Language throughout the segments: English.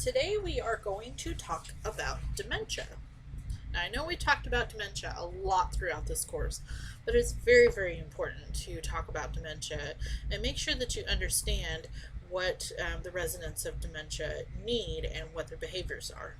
Today we are going to talk about dementia. Now, I know we talked about dementia a lot throughout this course, but it's very, very important to talk about dementia and make sure that you understand what the residents of dementia need and what their behaviors are.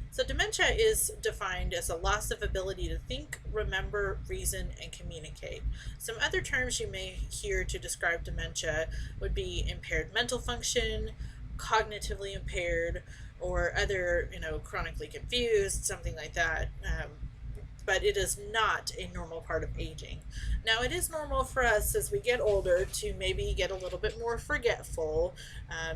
So, dementia is defined as a loss of ability to think, remember, reason, and communicate. Some other terms you may hear to describe dementia would be impaired mental function, cognitively impaired, or other, chronically confused, something like that. But it is not a normal part of aging. Now, it is normal for us as we get older to maybe get a little bit more forgetful.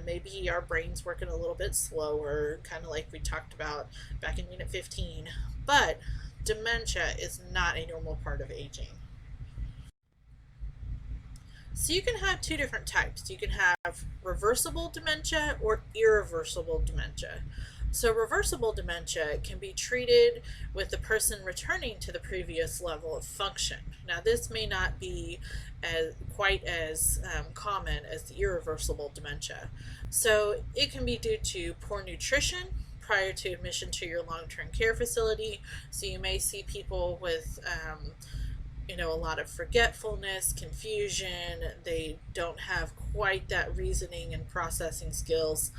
Maybe our brain's working a little bit slower, kind of like we talked about back in Unit 15. But dementia is not a normal part of aging. So you can have two different types. You can have reversible dementia or irreversible dementia. So reversible dementia can be treated with the person returning to the previous level of function. Now, this may not be quite as common as the irreversible dementia. So it can be due to poor nutrition prior to admission to your long-term care facility. So you may see people with a lot of forgetfulness, confusion. They don't have quite that reasoning and processing skills.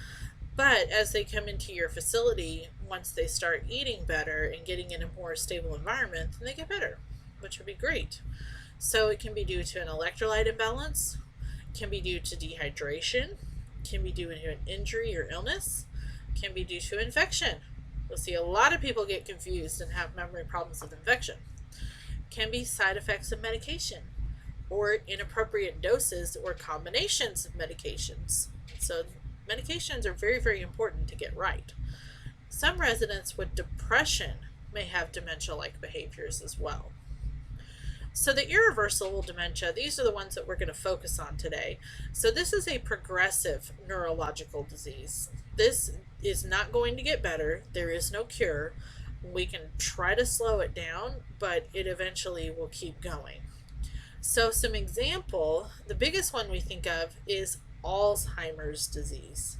But as they come into your facility, once they start eating better and getting in a more stable environment, then they get better, which would be great. So it can be due to an electrolyte imbalance, can be due to dehydration, can be due to an injury or illness, can be due to infection. You'll see a lot of people get confused and have memory problems with infection. Can be side effects of medication or inappropriate doses or combinations of medications. So medications are very, very important to get right. Some residents with depression may have dementia-like behaviors as well. So the irreversible dementia, these are the ones that we're going to focus on today. So this is a progressive neurological disease. This is not going to get better. There is no cure. We can try to slow it down, but it eventually will keep going. So some example, the biggest one we think of is Alzheimer's disease.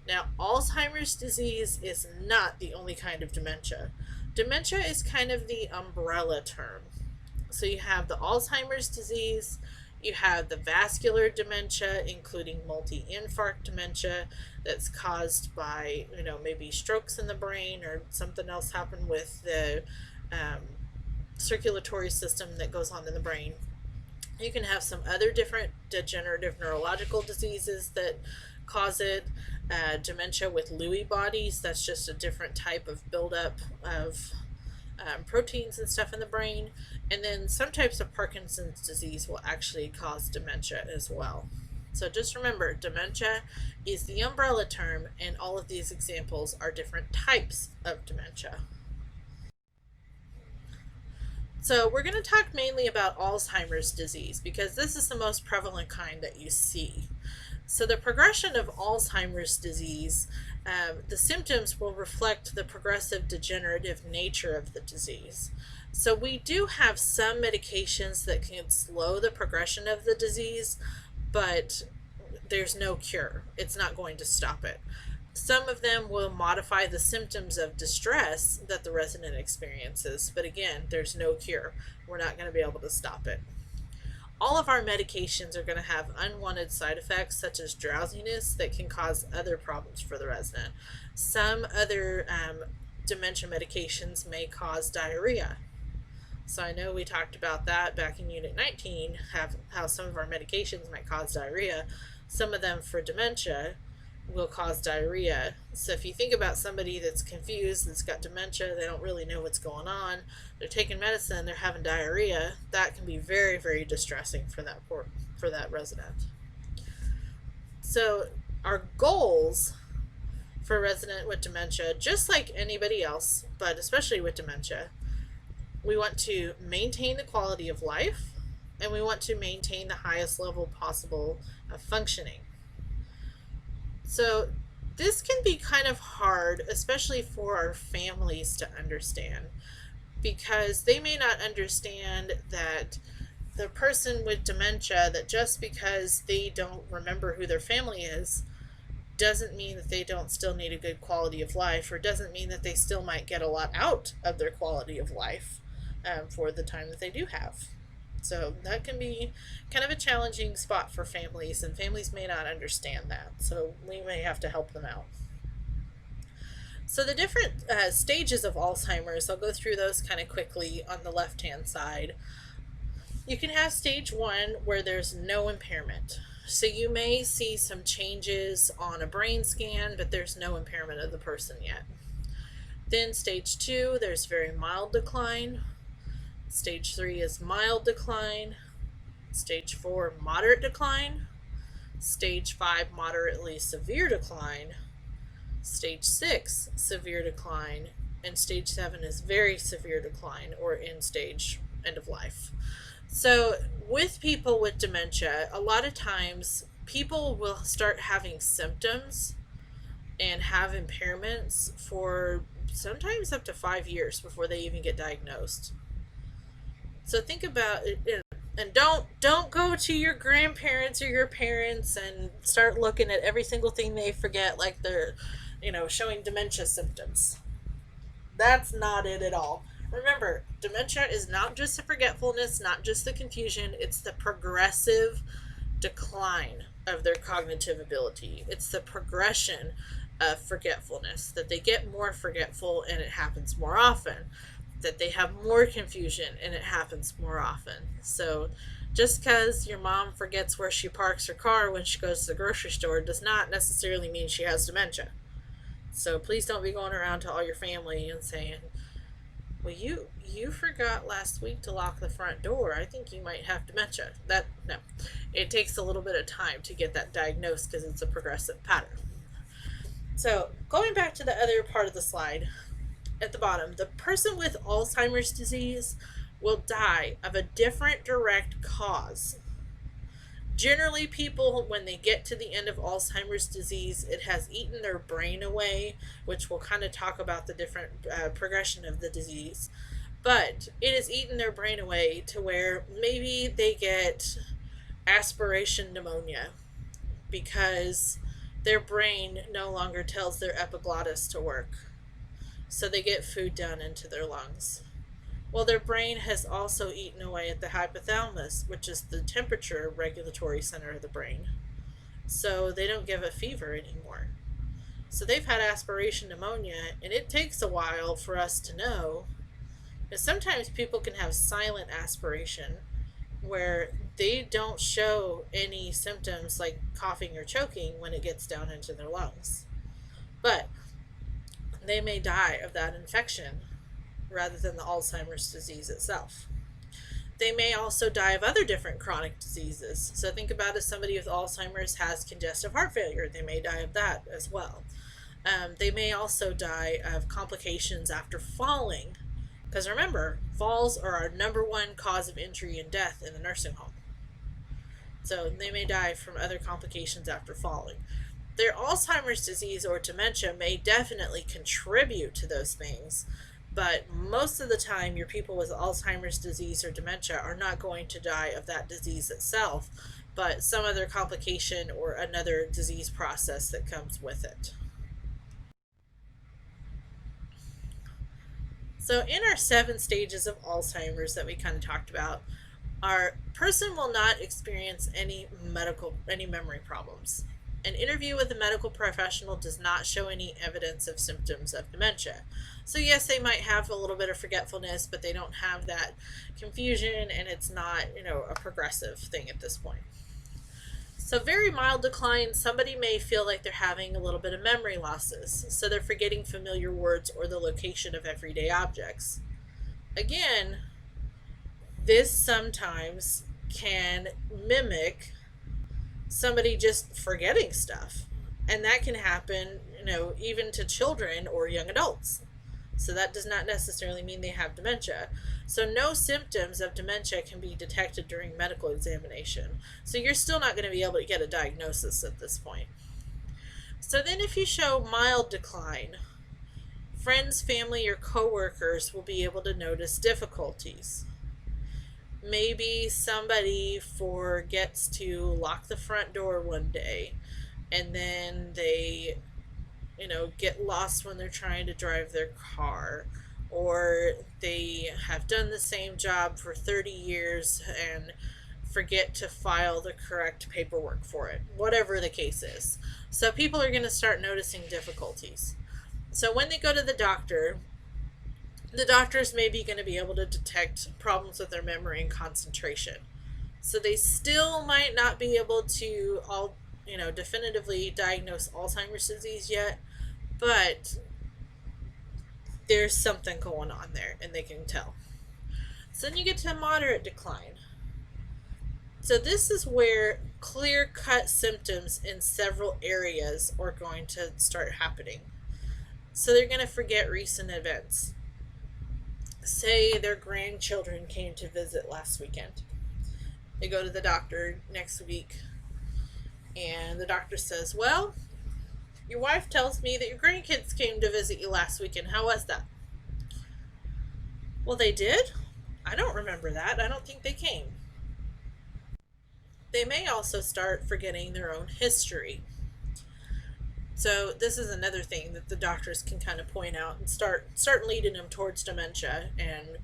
Now, Alzheimer's disease is not the only kind of dementia. Dementia is kind of the umbrella term. So you have the Alzheimer's disease, you have the vascular dementia, including multi-infarct dementia that's caused by, maybe strokes in the brain or something else happened with the circulatory system that goes on in the brain. You can have some other different degenerative neurological diseases that cause it. Dementia with Lewy bodies, that's just a different type of buildup of proteins and stuff in the brain. And then some types of Parkinson's disease will actually cause dementia as well. So just remember, dementia is the umbrella term, and all of these examples are different types of dementia. So we're going to talk mainly about Alzheimer's disease because this is the most prevalent kind that you see. So the progression of Alzheimer's disease, the symptoms will reflect the progressive degenerative nature of the disease. So we do have some medications that can slow the progression of the disease, but there's no cure. It's not going to stop it. Some of them will modify the symptoms of distress that the resident experiences, but again, there's no cure. We're not going to be able to stop it. All of our medications are going to have unwanted side effects such as drowsiness that can cause other problems for the resident. Some other dementia medications may cause diarrhea. So I know we talked about that back in Unit 19, how some of our medications might cause diarrhea. Some of them for dementia will cause diarrhea. So if you think about somebody that's confused, that's got dementia, they don't really know what's going on, they're taking medicine, they're having diarrhea, that can be very, very distressing for that resident. So our goals for a resident with dementia, just like anybody else, but especially with dementia, we want to maintain the quality of life, and we want to maintain the highest level possible of functioning. So this can be kind of hard, especially for our families to understand, because they may not understand that the person with dementia, that just because they don't remember who their family is, doesn't mean that they don't still need a good quality of life, or doesn't mean that they still might get a lot out of their quality of life for the time that they do have. So that can be kind of a challenging spot for families, and families may not understand that. So we may have to help them out. So the different stages of Alzheimer's, I'll go through those kind of quickly on the left-hand side. You can have stage 1 where there's no impairment. So you may see some changes on a brain scan, but there's no impairment of the person yet. Then stage 2, there's very mild decline. Stage 3 is mild decline. Stage 4, moderate decline. Stage 5, moderately severe decline. Stage 6, severe decline. And stage 7 is very severe decline, or end stage, end of life. So with people with dementia, a lot of times people will start having symptoms and have impairments for sometimes up to 5 years before they even get diagnosed. So think about it, and don't go to your grandparents or your parents and start looking at every single thing they forget like they're, showing dementia symptoms. That's not it at all. Remember, dementia is not just the forgetfulness, not just the confusion, it's the progressive decline of their cognitive ability. It's the progression of forgetfulness, that they get more forgetful and it happens more often, that they have more confusion and it happens more often. So just because your mom forgets where she parks her car when she goes to the grocery store does not necessarily mean she has dementia. So please don't be going around to all your family and saying, well, you forgot last week to lock the front door. I think you might have dementia. No. It takes a little bit of time to get that diagnosed because it's a progressive pattern. So going back to the other part of the slide, at the bottom, the person with Alzheimer's disease will die of a different direct cause. Generally, people, when they get to the end of Alzheimer's disease, it has eaten their brain away, which we'll kind of talk about the different progression of the disease. But it has eaten their brain away to where maybe they get aspiration pneumonia because their brain no longer tells their epiglottis to work. So they get food down into their lungs. Well, their brain has also eaten away at the hypothalamus, which is the temperature regulatory center of the brain. So they don't give a fever anymore. So they've had aspiration pneumonia, and it takes a while for us to know. Because sometimes people can have silent aspiration, where they don't show any symptoms like coughing or choking when it gets down into their lungs. But they may die of that infection rather than the Alzheimer's disease itself. They may also die of other different chronic diseases. So think about if somebody with Alzheimer's has congestive heart failure, they may die of that as well. They may also die of complications after falling, because remember, falls are our number one cause of injury and death in the nursing home. So they may die from other complications after falling. Their Alzheimer's disease or dementia may definitely contribute to those things, but most of the time your people with Alzheimer's disease or dementia are not going to die of that disease itself, but some other complication or another disease process that comes with it. So in our 7 stages of Alzheimer's that we kind of talked about, our person will not experience any memory problems. An interview with a medical professional does not show any evidence of symptoms of dementia. So yes, they might have a little bit of forgetfulness, but they don't have that confusion, and it's not, a progressive thing at this point. So very mild decline, somebody may feel like they're having a little bit of memory losses. So they're forgetting familiar words or the location of everyday objects. Again, this sometimes can mimic somebody just forgetting stuff, and that can happen even to children or young adults. So that does not necessarily mean they have dementia. So no symptoms of dementia can be detected during medical examination, so you're still not going to be able to get a diagnosis at this point. So then if you show mild decline, friends, family, or coworkers will be able to notice difficulties. Maybe somebody forgets to lock the front door one day. and then they, get lost when they're trying to drive their car, or they have done the same job for 30 years and forget to file the correct paperwork for it, whatever the case is. So people are going to start noticing difficulties. So when they go to the doctors may be going to be able to detect problems with their memory and concentration. So they still might not be able to definitively diagnose Alzheimer's disease yet, but there's something going on there and they can tell. So then you get to moderate decline. So this is where clear-cut symptoms in several areas are going to start happening. So they're going to forget recent events. Say their grandchildren came to visit last weekend. They go to the doctor next week, and the doctor says, well, your wife tells me that your grandkids came to visit you last weekend. How was that? Well, they did? I don't remember that. I don't think they came. They may also start forgetting their own history. So this is another thing that the doctors can kind of point out and start leading them towards dementia, and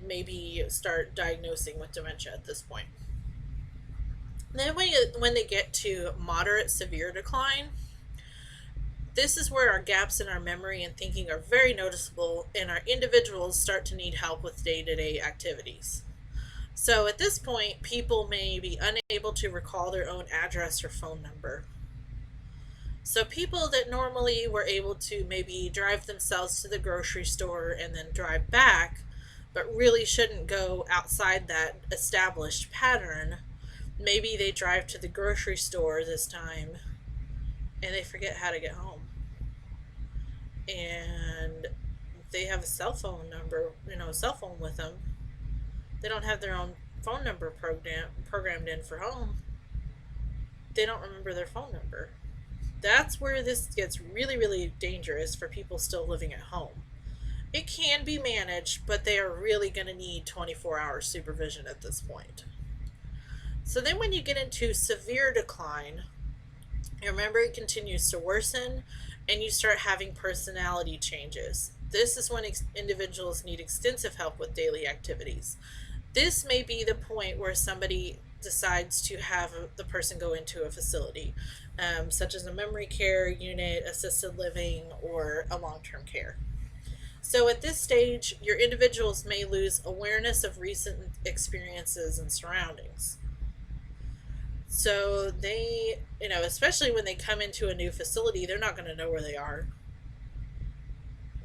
maybe start diagnosing with dementia at this point. Then when they get to moderate severe decline, this is where our gaps in our memory and thinking are very noticeable, and our individuals start to need help with day-to-day activities. So at this point, people may be unable to recall their own address or phone number. So people that normally were able to maybe drive themselves to the grocery store and then drive back, but really shouldn't go outside that established pattern, maybe they drive to the grocery store this time and they forget how to get home. And they have a cell phone with them. They don't have their own phone number programmed in for home. They don't remember their phone number. That's where this gets really, really dangerous for people still living at home. It can be managed, but they are really going to need 24-hour supervision at this point. So then when you get into severe decline, your memory continues to worsen and you start having personality changes. This is when individuals need extensive help with daily activities. This may be the point where somebody decides to have the person go into a facility, such as a memory care unit, assisted living, or a long-term care. So at this stage, your individuals may lose awareness of recent experiences and surroundings. So they, especially when they come into a new facility, they're not going to know where they are.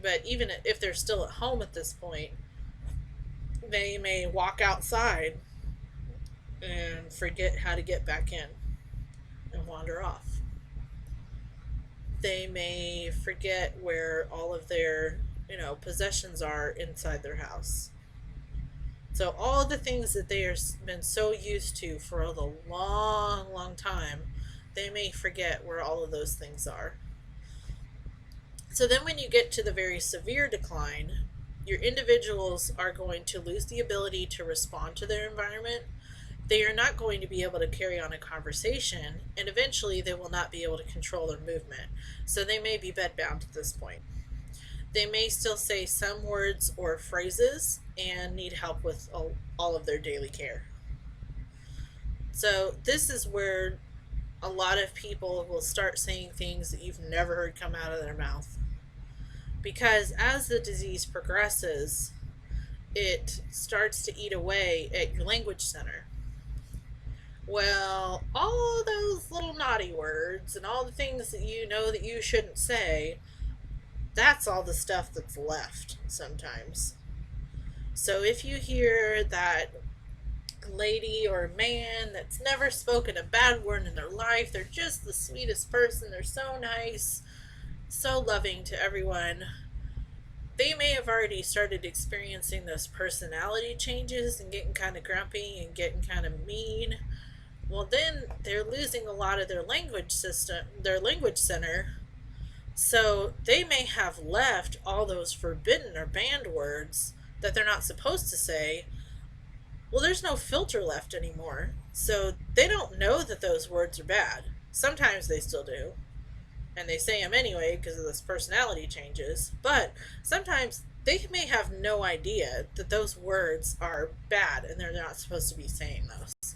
But even if they're still at home at this point, they may walk outside and forget how to get back in and wander off. They may forget where all of their, possessions are inside their house. So all the things that they have been so used to for a long, long time, they may forget where all of those things are. So then when you get to the very severe decline, your individuals are going to lose the ability to respond to their environment. They are not going to be able to carry on a conversation, and eventually they will not be able to control their movement. So they may be bedbound at this point. They may still say some words or phrases and need help with all of their daily care. So this is where a lot of people will start saying things that you've never heard come out of their mouth. Because as the disease progresses, it starts to eat away at your language center. Well, all those little naughty words and all the things that you know that you shouldn't say, that's all the stuff that's left sometimes. So if you hear that lady or man that's never spoken a bad word in their life, they're just the sweetest person, they're so nice, so loving to everyone, they may have already started experiencing those personality changes and getting kind of grumpy and getting kind of mean. Well, then they're losing a lot of their language center. So they may have left all those forbidden or banned words that they're not supposed to say. Well, there's no filter left anymore. So they don't know that those words are bad. Sometimes they still do, and they say them anyway because of this personality changes, but sometimes they may have no idea that those words are bad and they're not supposed to be saying those.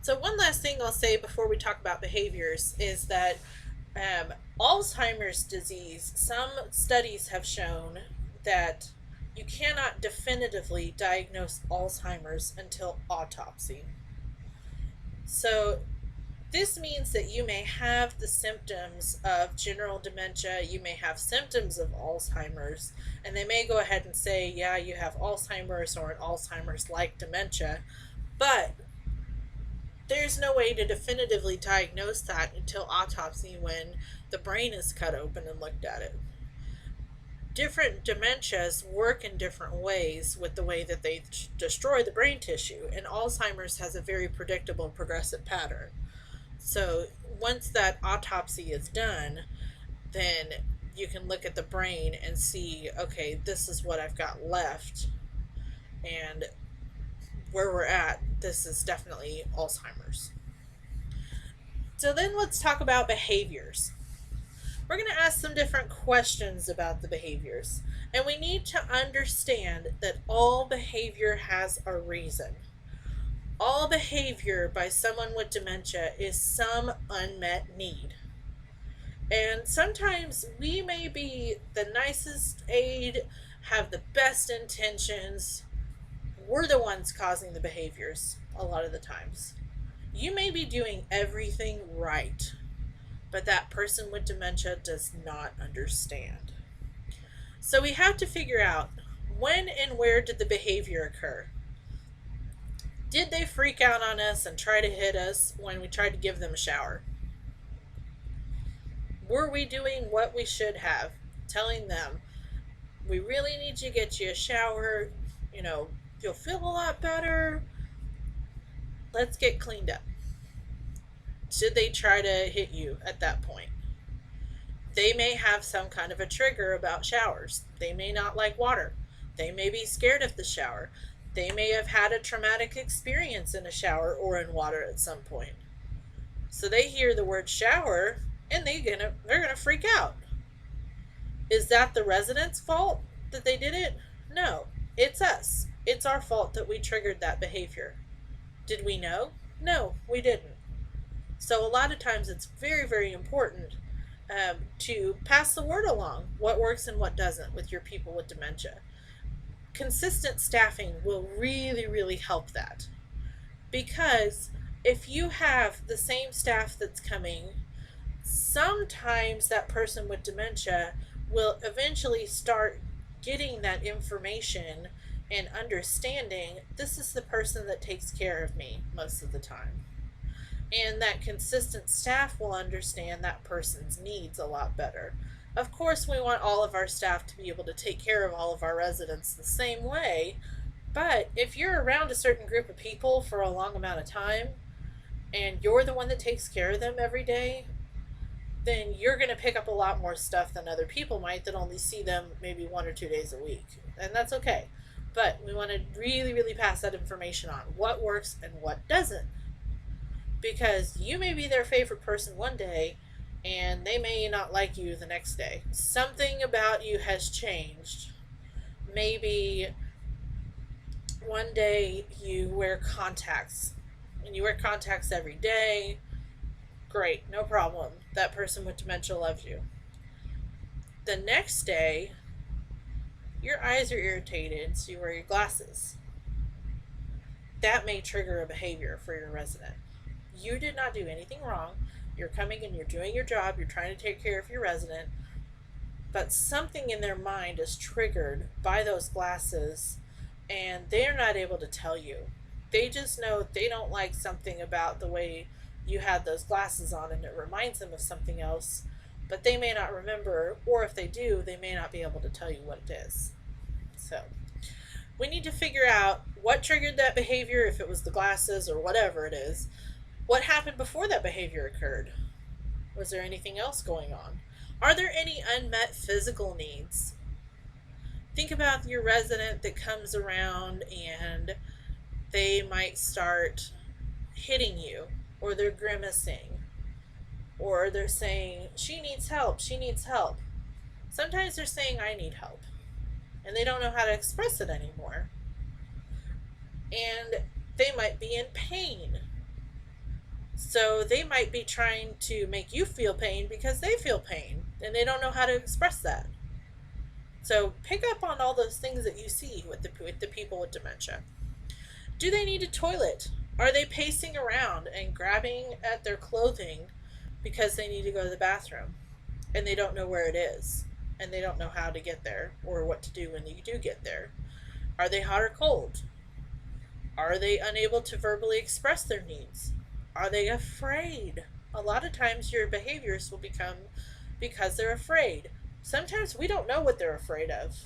So, one last thing I'll say before we talk about behaviors is that Alzheimer's disease, some studies have shown that you cannot definitively diagnose Alzheimer's until autopsy. So, this means that you may have the symptoms of general dementia, you may have symptoms of Alzheimer's, and they may go ahead and say, yeah, you have Alzheimer's or an Alzheimer's like dementia, but there's no way to definitively diagnose that until autopsy when the brain is cut open and looked at it. Different dementias work in different ways with the way that they destroy the brain tissue, and Alzheimer's has a very predictable progressive pattern. So once that autopsy is done, then you can look at the brain and see, okay, this is what I've got left, and where we're at, this is definitely Alzheimer's. So then let's talk about behaviors. We're going to ask some different questions about the behaviors, and we need to understand that all behavior has a reason. All behavior by someone with dementia is some unmet need. And sometimes we may be the nicest aide, have the best intentions. We're the ones causing the behaviors a lot of the times. You may be doing everything right, but that person with dementia does not understand. So we have to figure out, when and where did the behavior occur? Did they freak out on us and try to hit us when we tried to give them a shower? Were we doing what we should have, telling them, we really need to get you a shower, you'll feel a lot better, let's get cleaned up? Should they try to hit you at that point? They may have some kind of a trigger about showers. They may not like water. They may be scared of the shower. They may have had a traumatic experience in a shower or in water at some point. So they hear the word shower and they're gonna freak out. Is that the resident's fault that they did it? No, it's us. It's our fault that we triggered that behavior. Did we know? No, we didn't. So a lot of times it's very, very important to pass the word along, what works and what doesn't with your people with dementia. Consistent staffing will really, really help that. Because if you have the same staff that's coming, sometimes that person with dementia will eventually start getting that information and understanding, this is the person that takes care of me most of the time. And that consistent staff will understand that person's needs a lot better. Of course, we want all of our staff to be able to take care of all of our residents the same way, but if you're around a certain group of people for a long amount of time, and you're the one that takes care of them every day, then you're going to pick up a lot more stuff than other people might that only see them maybe 1 or 2 days a week. And that's okay. But we want to really, really pass that information on. What works and what doesn't. Because you may be their favorite person one day and they may not like you the next day. Something about you has changed. Maybe one day you wear contacts and you wear contacts every day. Great, no problem. That person with dementia loves you. The next day, your eyes are irritated, so you wear your glasses. That may trigger a behavior for your resident. You did not do anything wrong. You're coming and you're doing your job. You're trying to take care of your resident. But something in their mind is triggered by those glasses, and they're not able to tell you. They just know they don't like something about the way you had those glasses on, and it reminds them of something else, but they may not remember, or if they do, they may not be able to tell you what it is. So we need to figure out what triggered that behavior, if it was the glasses or whatever it is. What happened before that behavior occurred? Was there anything else going on? Are there any unmet physical needs? Think about your resident that comes around and They might start hitting you, or they're grimacing, or they're saying, she needs help, she needs help. Sometimes they're saying, I need help, and they don't know how to express it anymore. And they might be in pain. So they might be trying to make you feel pain because they feel pain and they don't know how to express that. So pick up on all those things that you see with the people with dementia. Do they need a toilet? Are they pacing around and grabbing at their clothing because they need to go to the bathroom and they don't know where it is and they don't know how to get there or what to do when you do get there? Are they hot or cold? Are they unable to verbally express their needs? Are they afraid? A lot of times your behaviors will become because they're afraid. Sometimes we don't know what they're afraid of.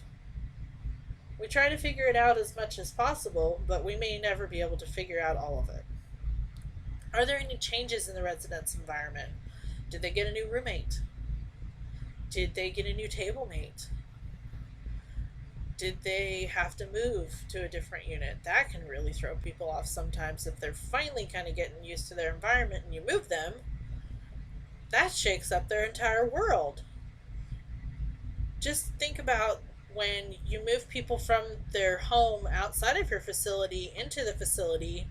We try to figure it out as much as possible, but we may never be able to figure out all of it. Are there any changes in the residence environment? Did they get a new roommate? Did they get a new table mate? Did they have to move to a different unit? That can really throw people off sometimes if they're finally kind of getting used to their environment and you move them. That shakes up their entire world. Just think about when you move people from their home outside of your facility into the facility,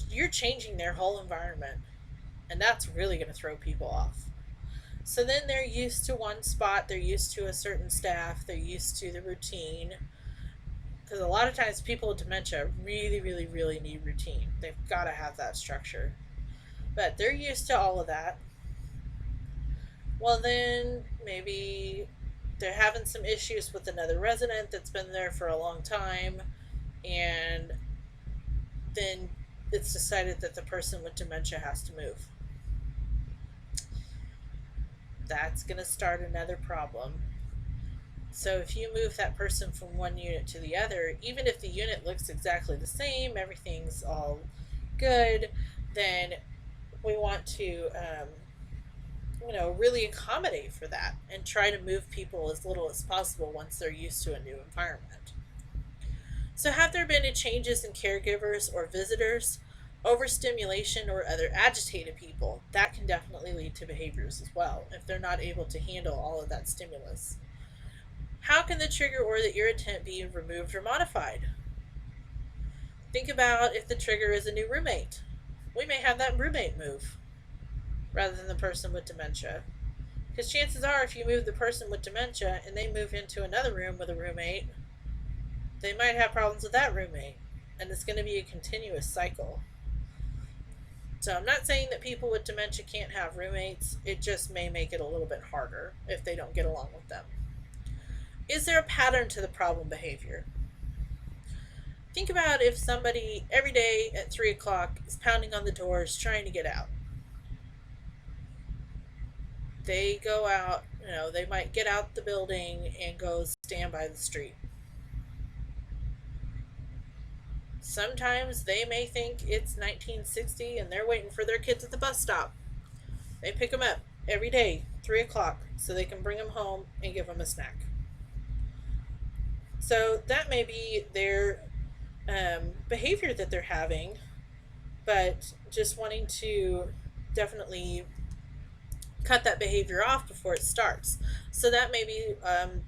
you're changing their whole environment, and that's really going to throw people off. So then they're used to one spot, they're used to a certain staff, they're used to the routine. Because a lot of times people with dementia really, really, really need routine. They've got to have that structure. But they're used to all of that. Well, then maybe they're having some issues with another resident that's been there for a long time, and then it's decided that the person with dementia has to move. That's going to start another problem. So if you move that person from one unit to the other, even if the unit looks exactly the same, everything's all good, then we want to really accommodate for that and try to move people as little as possible once they're used to a new environment. So have there been any changes in caregivers or visitors? Overstimulation or other agitated people, that can definitely lead to behaviors as well if they're not able to handle all of that stimulus. How can the trigger or the irritant be removed or modified? Think about if the trigger is a new roommate. We may have that roommate move rather than the person with dementia. Because chances are, if you move the person with dementia and they move into another room with a roommate, they might have problems with that roommate. And it's going to be a continuous cycle. So I'm not saying that people with dementia can't have roommates. It just may make it a little bit harder if they don't get along with them. Is there a pattern to the problem behavior? Think about if somebody every day at 3 o'clock is pounding on the doors trying to get out. They go out, they might get out the building and go stand by the street. Sometimes they may think it's 1960 and they're waiting for their kids at the bus stop. They pick them up every day, 3 o'clock, so they can bring them home and give them a snack. So that may be their behavior that they're having, but just wanting to definitely cut that behavior off before it starts. So that may be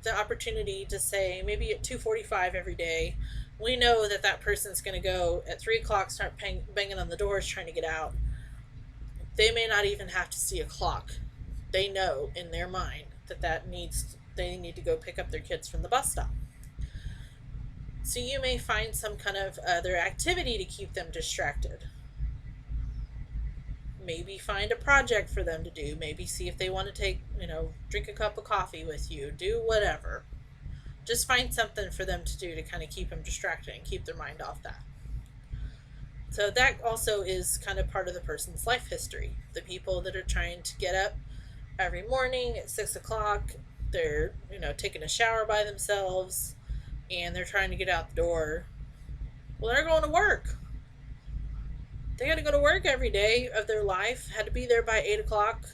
the opportunity to say maybe at 2:45 every day, we know that that person's going to go at 3 o'clock, start banging on the doors trying to get out. They may not even have to see a clock. They know in their mind that they need to go pick up their kids from the bus stop. So you may find some kind of other activity to keep them distracted. Maybe find a project for them to do. Maybe see if they want to drink a cup of coffee with you. Do whatever. Just find something for them to do to kind of keep them distracted and keep their mind off that. So that also is kind of part of the person's life history. The people that are trying to get up every morning at 6 o'clock, they're, taking a shower by themselves, and they're trying to get out the door. Well, they're going to work. They got to go to work every day of their life, had to be there by 8 o'clock.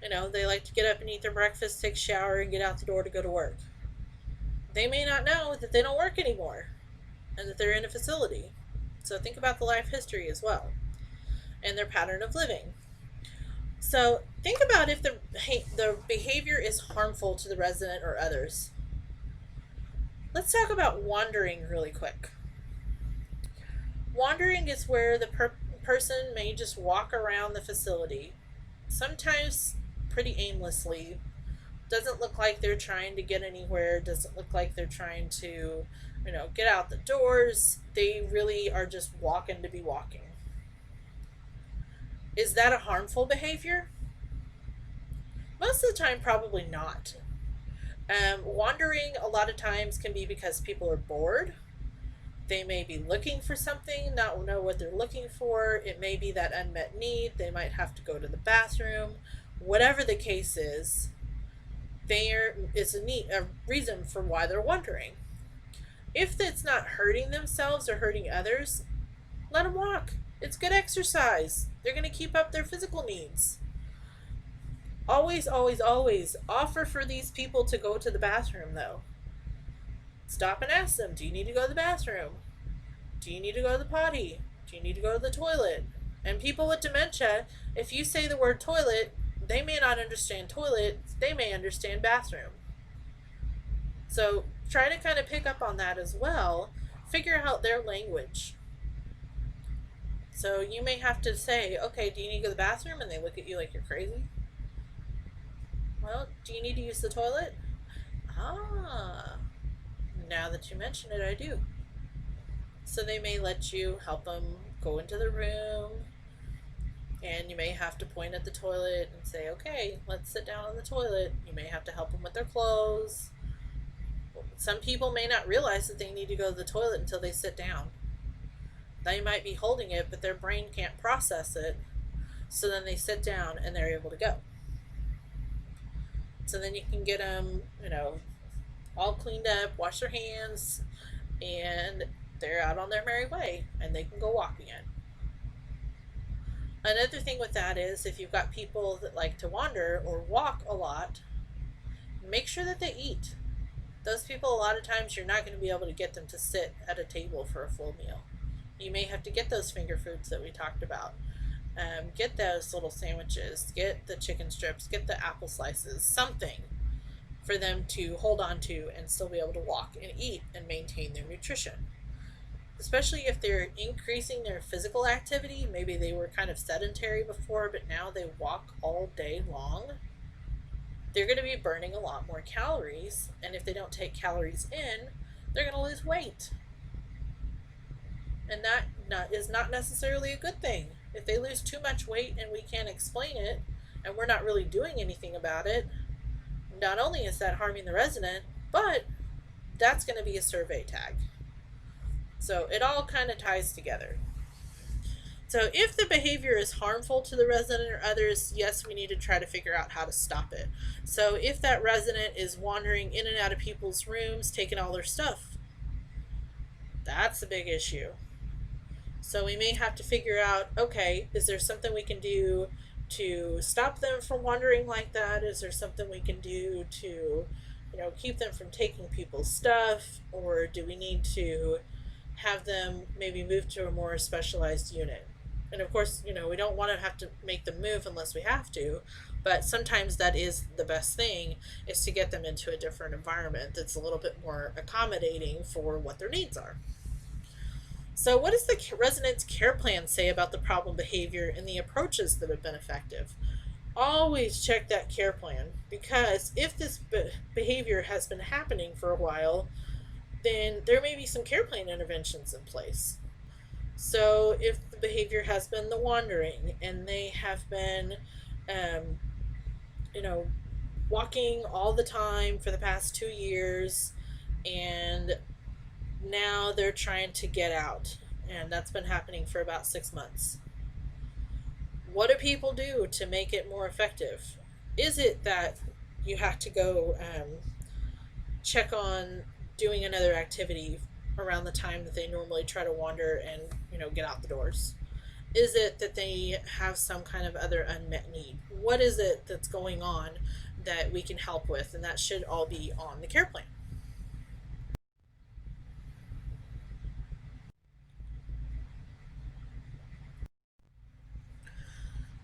They like to get up and eat their breakfast, take a shower, and get out the door to go to work. They may not know that they don't work anymore and that they're in a facility. So think about the life history as well and their pattern of living. So think about if the behavior is harmful to the resident or others. Let's talk about wandering really quick. Wandering is where the person may just walk around the facility, sometimes pretty aimlessly. Doesn't look like they're trying to get anywhere, doesn't look like they're trying to, get out the doors. They really are just walking to be walking. Is that a harmful behavior? Most of the time, probably not. Wandering a lot of times can be because people are bored. They may be looking for something, not know what they're looking for. It may be that unmet need. They might have to go to the bathroom. Whatever the case is, there is a reason for why they're wandering. If it's not hurting themselves or hurting others, let them walk. It's good exercise. They're going to keep up their physical needs. Always, always, always offer for these people to go to the bathroom, though. Stop and ask them, do you need to go to the bathroom? Do you need to go to the potty? Do you need to go to the toilet? And people with dementia, if you say the word toilet, they may not understand toilet, they may understand bathroom. So try to kind of pick up on that as well. Figure out their language. So you may have to say, okay, do you need to go to the bathroom? And they look at you like you're crazy. Well, do you need to use the toilet? Ah, now that you mention it, I do. So they may let you help them go into the room, and you may have to point at the toilet and say, okay, let's sit down on the toilet. You may have to help them with their clothes. Some people may not realize that they need to go to the toilet until they sit down. They might be holding it, but their brain can't process it. So then they sit down and they're able to go. So then you can get them, all cleaned up, wash their hands, and they're out on their merry way and they can go walk again. Another thing with that is if you've got people that like to wander or walk a lot, make sure that they eat. Those people, a lot of times, you're not going to be able to get them to sit at a table for a full meal. You may have to get those finger foods that we talked about. Get those little sandwiches, get the chicken strips, get the apple slices, something for them to hold on to and still be able to walk and eat and maintain their nutrition. Especially if they're increasing their physical activity. Maybe they were kind of sedentary before, but now they walk all day long. They're going to be burning a lot more calories, and if they don't take calories in, they're going to lose weight. And that is not necessarily a good thing. If they lose too much weight and we can't explain it, and we're not really doing anything about it, not only is that harming the resident, but that's going to be a survey tag. So it all kind of ties together. So if the behavior is harmful to the resident or others, yes, we need to try to figure out how to stop it. So if that resident is wandering in and out of people's rooms, taking all their stuff, that's a big issue. So we may have to figure out, okay, is there something we can do to stop them from wandering like that? Is there something we can do to, keep them from taking people's stuff? Or do we need to have them maybe move to a more specialized unit? And of course, we don't want to have to make them move unless we have to, but sometimes that is the best thing, is to get them into a different environment that's a little bit more accommodating for what their needs are. So what does the resident's care plan say about the problem behavior and the approaches that have been effective? Always check that care plan, because if this behavior has been happening for a while, then there may be some care plan interventions in place. So if the behavior has been the wandering and they have been, walking all the time for the past 2 years, and now they're trying to get out, and that's been happening for about 6 months. What do people do to make it more effective? Is it that you have to go check on doing another activity around the time that they normally try to wander and get out the doors? Is it that they have some kind of other unmet need? What is it that's going on that we can help with? And that should all be on the care plan.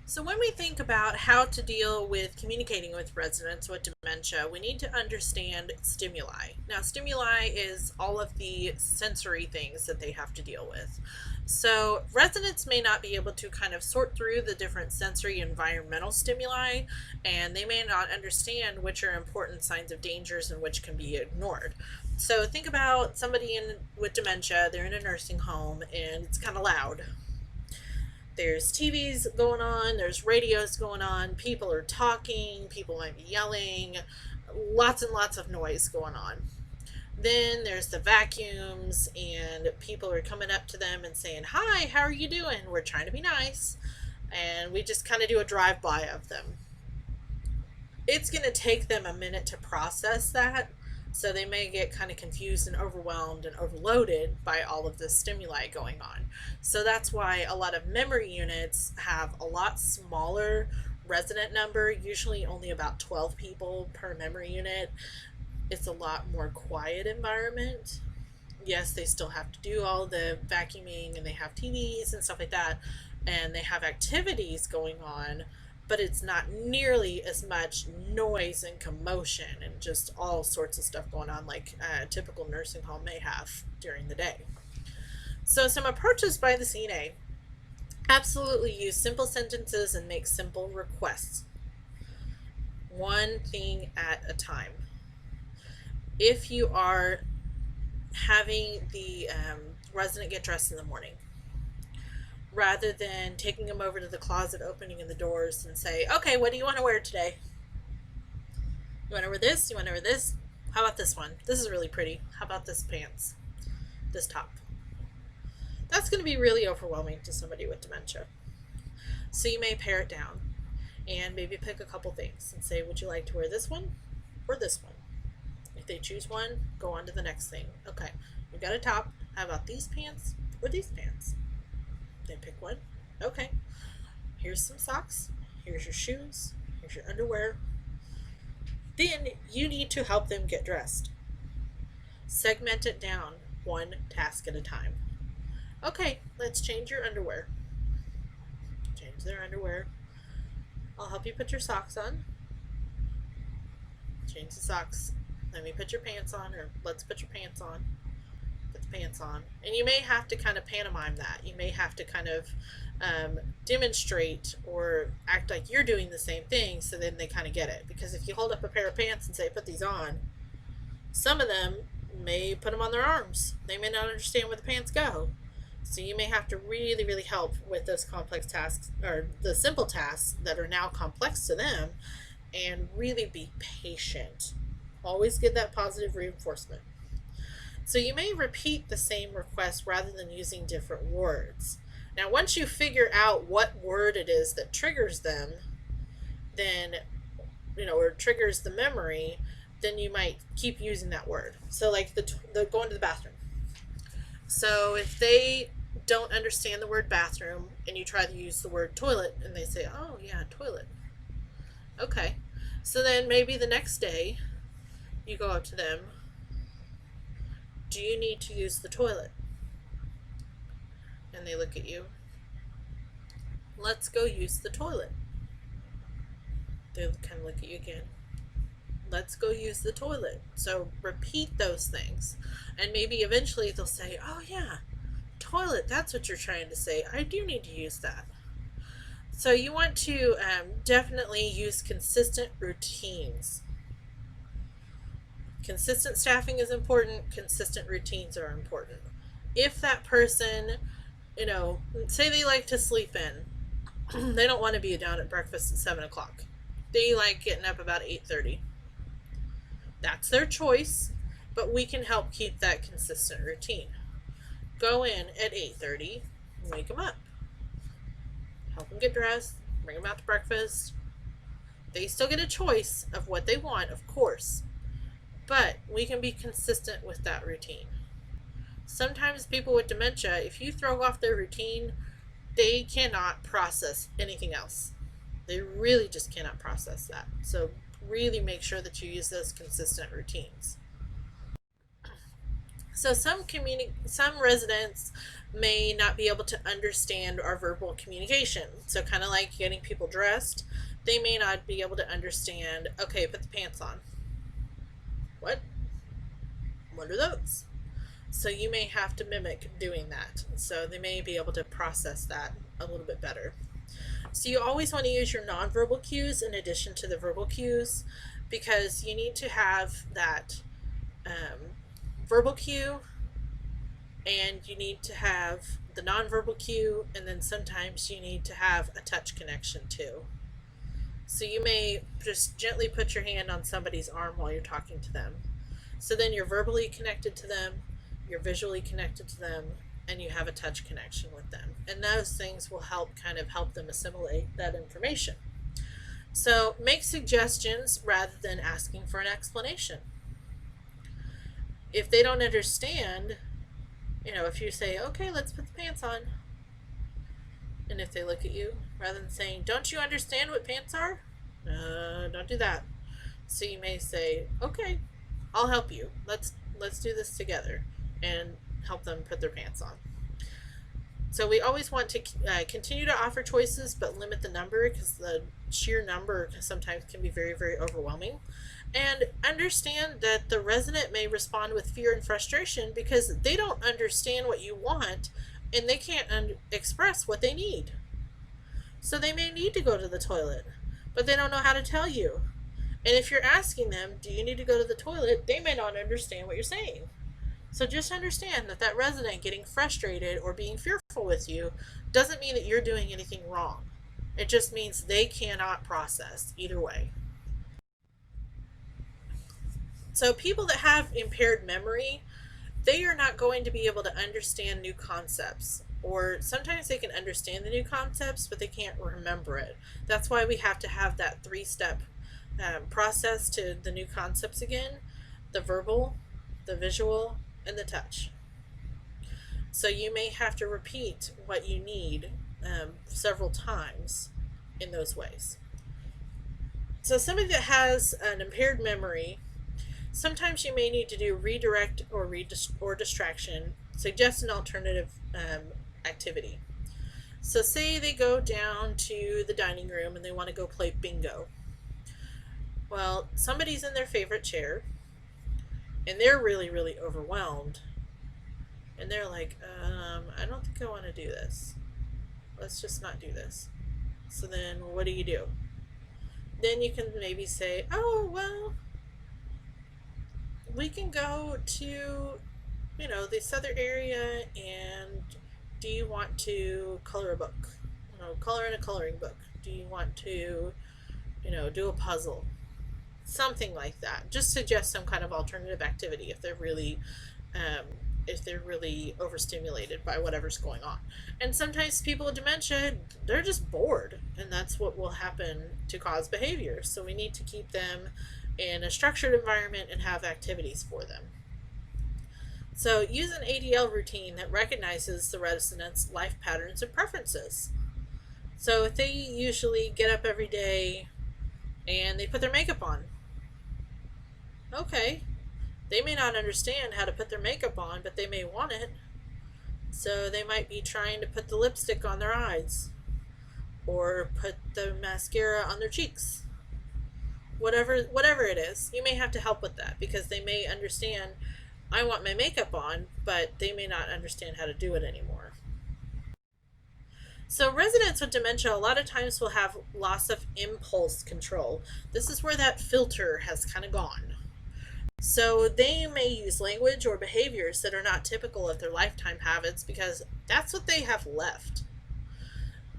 So, when we think about how to deal with communicating with residents with dementia, we need to understand stimuli. Now, stimuli is all of the sensory things that they have to deal with. So, residents may not be able to kind of sort through the different sensory environmental stimuli, and they may not understand which are important signs of dangers and which can be ignored. So, think about somebody with dementia, they're in a nursing home, and it's kind of loud. There's TVs going on, there's radios going on, people are talking, people might be yelling, lots and lots of noise going on. Then there's the vacuums, and people are coming up to them and saying, "Hi, how are you doing?" We're trying to be nice, and we just kind of do a drive by of them. It's going to take them a minute to process that. So they may get kind of confused and overwhelmed and overloaded by all of this stimuli going on. So that's why a lot of memory units have a lot smaller resident number, usually only about 12 people per memory unit. It's a lot more quiet environment. Yes, they still have to do all the vacuuming, and they have TVs and stuff like that, and they have activities going on, but it's not nearly as much noise and commotion and just all sorts of stuff going on like a typical nursing home may have during the day. So, some approaches by the CNA: absolutely use simple sentences and make simple requests. One thing at a time. If you are having the resident get dressed in the morning, rather than taking them over to the closet, opening in the doors, and say, "Okay, what do you want to wear today? You want to wear this? You want to wear this? How about this one? This is really pretty. How about this pants? This top?" That's going to be really overwhelming to somebody with dementia. So you may pare it down and maybe pick a couple things and say, "Would you like to wear this one or this one?" If they choose one, go on to the next thing. "Okay, we got a top. How about these pants or these pants?" They pick one. "Okay, here's some socks. Here's your shoes. Here's your underwear." Then you need to help them get dressed. Segment it down one task at a time. "Okay, let's change your underwear." Change their underwear. "I'll help you put your socks on." Change the socks. "Let me put your pants on," or "Let's put your pants on." Put the pants on. And you may have to kind of pantomime that. You may have to kind of demonstrate or act like you're doing the same thing, so then they kind of get it. Because if you hold up a pair of pants and say, "Put these on," some of them may put them on their arms. They may not understand where the pants go. So you may have to really, really help with those complex tasks, or the simple tasks that are now complex to them, and really be patient. Always get that positive reinforcement. So you may repeat the same request rather than using different words. Now, once you figure out what word it is that triggers them, then, or triggers the memory, then you might keep using that word. So, like the going to the bathroom. So, if they don't understand the word bathroom and you try to use the word toilet, and they say, "Oh, yeah, toilet." Okay. So then maybe the next day you go up to them, "Do you need to use the toilet?" And they look at you. "Let's go use the toilet." They kind of look at you again. "Let's go use the toilet." So repeat those things. And maybe eventually they'll say, "Oh, yeah, toilet, that's what you're trying to say. I do need to use that." So you want to definitely use consistent routines. Consistent staffing is important. Consistent routines are important. If that person, say they like to sleep in, they don't want to be down at breakfast at 7 o'clock. They like getting up about 8:30. That's their choice, but we can help keep that consistent routine. Go in at 8:30, wake them up. Help them get dressed, bring them out to breakfast. They still get a choice of what they want, of course, but we can be consistent with that routine. Sometimes people with dementia, if you throw off their routine, they cannot process anything else. They really just cannot process that. So really make sure that you use those consistent routines. So some residents may not be able to understand our verbal communication. So kind of like getting people dressed, they may not be able to understand, okay, put the pants on. What? What are those? So you may have to mimic doing that. So they may be able to process that a little bit better. So you always want to use your nonverbal cues in addition to the verbal cues, because you need to have that verbal cue, and you need to have the nonverbal cue, and then sometimes you need to have a touch connection too. So you may just gently put your hand on somebody's arm while you're talking to them. So then you're verbally connected to them, you're visually connected to them, and you have a touch connection with them. And those things will help them assimilate that information. So make suggestions rather than asking for an explanation. If they don't understand, if you say, okay, let's put the pants on, and if they look at you, rather than saying, don't you understand what pants are? Don't do that. So you may say, okay, I'll help you. Let's do this together, and help them put their pants on. So we always want to continue to offer choices, but limit the number, because the sheer number sometimes can be very, very overwhelming. And understand that the resident may respond with fear and frustration because they don't understand what you want, and they can't express what they need. So they may need to go to the toilet, but they don't know how to tell you. And if you're asking them, do you need to go to the toilet, they may not understand what you're saying. So just understand that resident getting frustrated or being fearful with you doesn't mean that you're doing anything wrong. It just means they cannot process either way. So people that have impaired memory, they are not going to be able to understand new concepts. Or sometimes they can understand the new concepts, but they can't remember it. That's why we have to have that 3-step process to the new concepts again: the verbal, the visual, and the touch. So you may have to repeat what you need several times in those ways. So somebody that has an impaired memory, sometimes you may need to do redirect or distraction, suggest an alternative activity. So say they go down to the dining room and they want to go play bingo. Well, somebody's in their favorite chair, and they're really, really overwhelmed. And they're like, I don't think I want to do this. Let's just not do this. So then what do? Then you can maybe say, oh, well, we can go to, this other area, and do you want to color a book? Color in a coloring book. Do you want to, do a puzzle? Something like that. Just suggest some kind of alternative activity if they're really overstimulated by whatever's going on. And sometimes people with dementia, they're just bored, and that's what will happen to cause behavior. So we need to keep them in a structured environment and have activities for them. So use an ADL routine that recognizes the resident's life patterns and preferences. So if they usually get up every day and they put their makeup on, okay, they may not understand how to put their makeup on, but they may want it. So they might be trying to put the lipstick on their eyes, or put the mascara on their cheeks. Whatever it is, you may have to help with that, because they may understand, I want my makeup on, but they may not understand how to do it anymore. So residents with dementia a lot of times will have loss of impulse control. This is where that filter has kind of gone. So they may use language or behaviors that are not typical of their lifetime habits, because that's what they have left.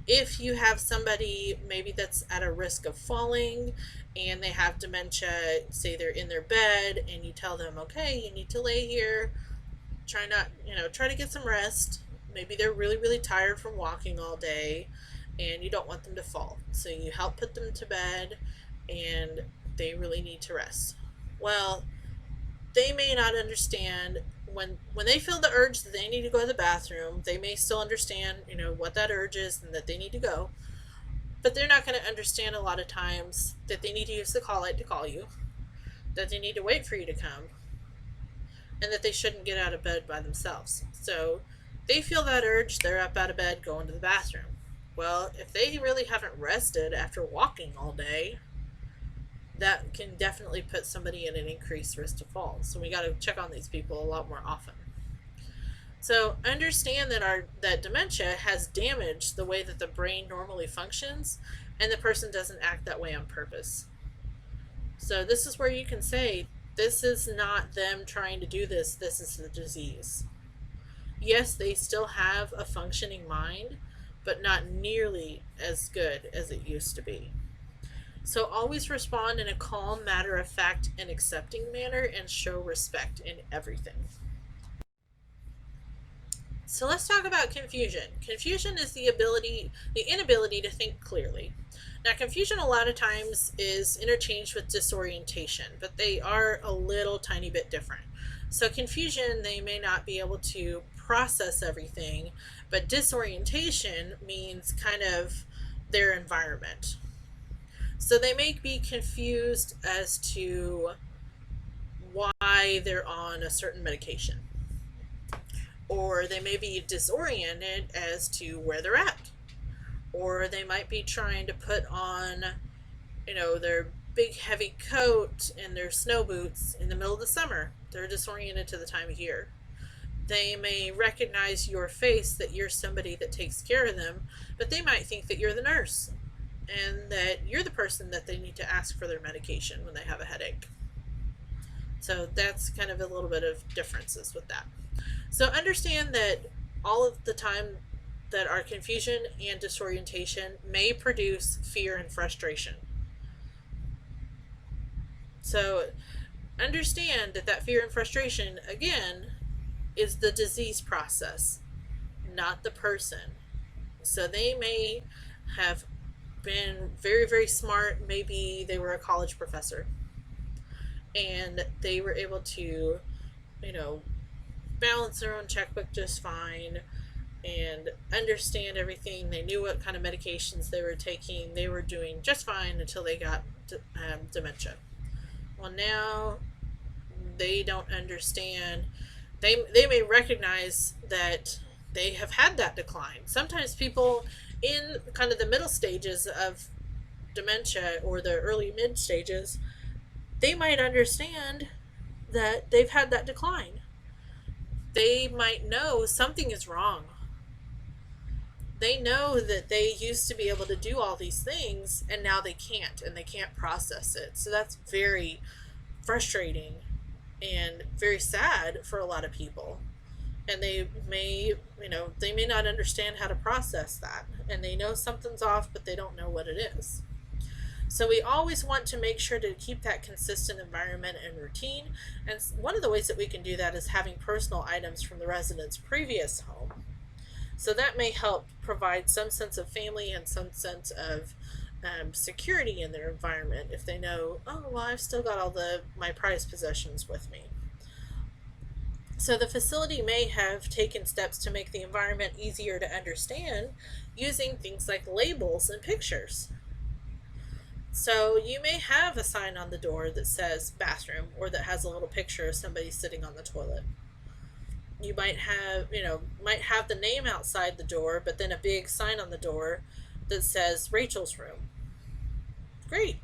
If you have somebody maybe that's at a risk of falling and they have dementia, say they're in their bed, and you tell them, okay, you need to lay here, try to get some rest. Maybe they're really, really tired from walking all day, and you don't want them to fall. So you help put them to bed, and they really need to rest. Well, they may not understand when they feel the urge that they need to go to the bathroom. They may still understand, what that urge is and that they need to go. But they're not going to understand a lot of times that they need to use the call light to call you, that they need to wait for you to come, and that they shouldn't get out of bed by themselves. So they feel that urge, they're up out of bed, going to the bathroom. Well, if they really haven't rested after walking all day, that can definitely put somebody in an increased risk to fall. So we got to check on these people a lot more often. So understand that that dementia has damaged the way that the brain normally functions, and the person doesn't act that way on purpose. So this is where you can say, this is not them trying to do this, this is the disease. Yes, they still have a functioning mind, but not nearly as good as it used to be. So always respond in a calm, matter of fact, and accepting manner, and show respect in everything. So let's talk about confusion. Confusion is the inability to think clearly. Now, confusion a lot of times is interchanged with disorientation, but they are a little tiny bit different. So confusion, they may not be able to process everything, but disorientation means kind of their environment. So they may be confused as to why they're on a certain medication, or they may be disoriented as to where they're at, or they might be trying to put on, their big heavy coat and their snow boots in the middle of the summer. They're disoriented to the time of year. They may recognize your face, that you're somebody that takes care of them, but they might think that you're the nurse and that you're the person that they need to ask for their medication when they have a headache. So that's kind of a little bit of differences with that. So understand that all of the time that our confusion and disorientation may produce fear and frustration. So understand that fear and frustration, again, is the disease process, not the person. So they may have been very, very smart. Maybe they were a college professor and they were able to, balance their own checkbook just fine and understand everything. They knew what kind of medications they were taking. They were doing just fine until they got dementia. Well, now they don't understand. They may recognize that they have had that decline. Sometimes people in kind of the middle stages of dementia or the early mid stages, they might understand that they've had that decline. They might know something is wrong. They know that they used to be able to do all these things and now they can't, and they can't process it. So that's very frustrating and very sad for a lot of people. And they may not understand how to process that, and they know something's off, but they don't know what it is. So we always want to make sure to keep that consistent environment and routine. And one of the ways that we can do that is having personal items from the resident's previous home. So that may help provide some sense of family and some sense of security in their environment, if they know, oh, well, I've still got all my prized possessions with me. So the facility may have taken steps to make the environment easier to understand using things like labels and pictures. So you may have a sign on the door that says bathroom, or that has a little picture of somebody sitting on the toilet. You might have the name outside the door, but then a big sign on the door that says Rachel's room. Great.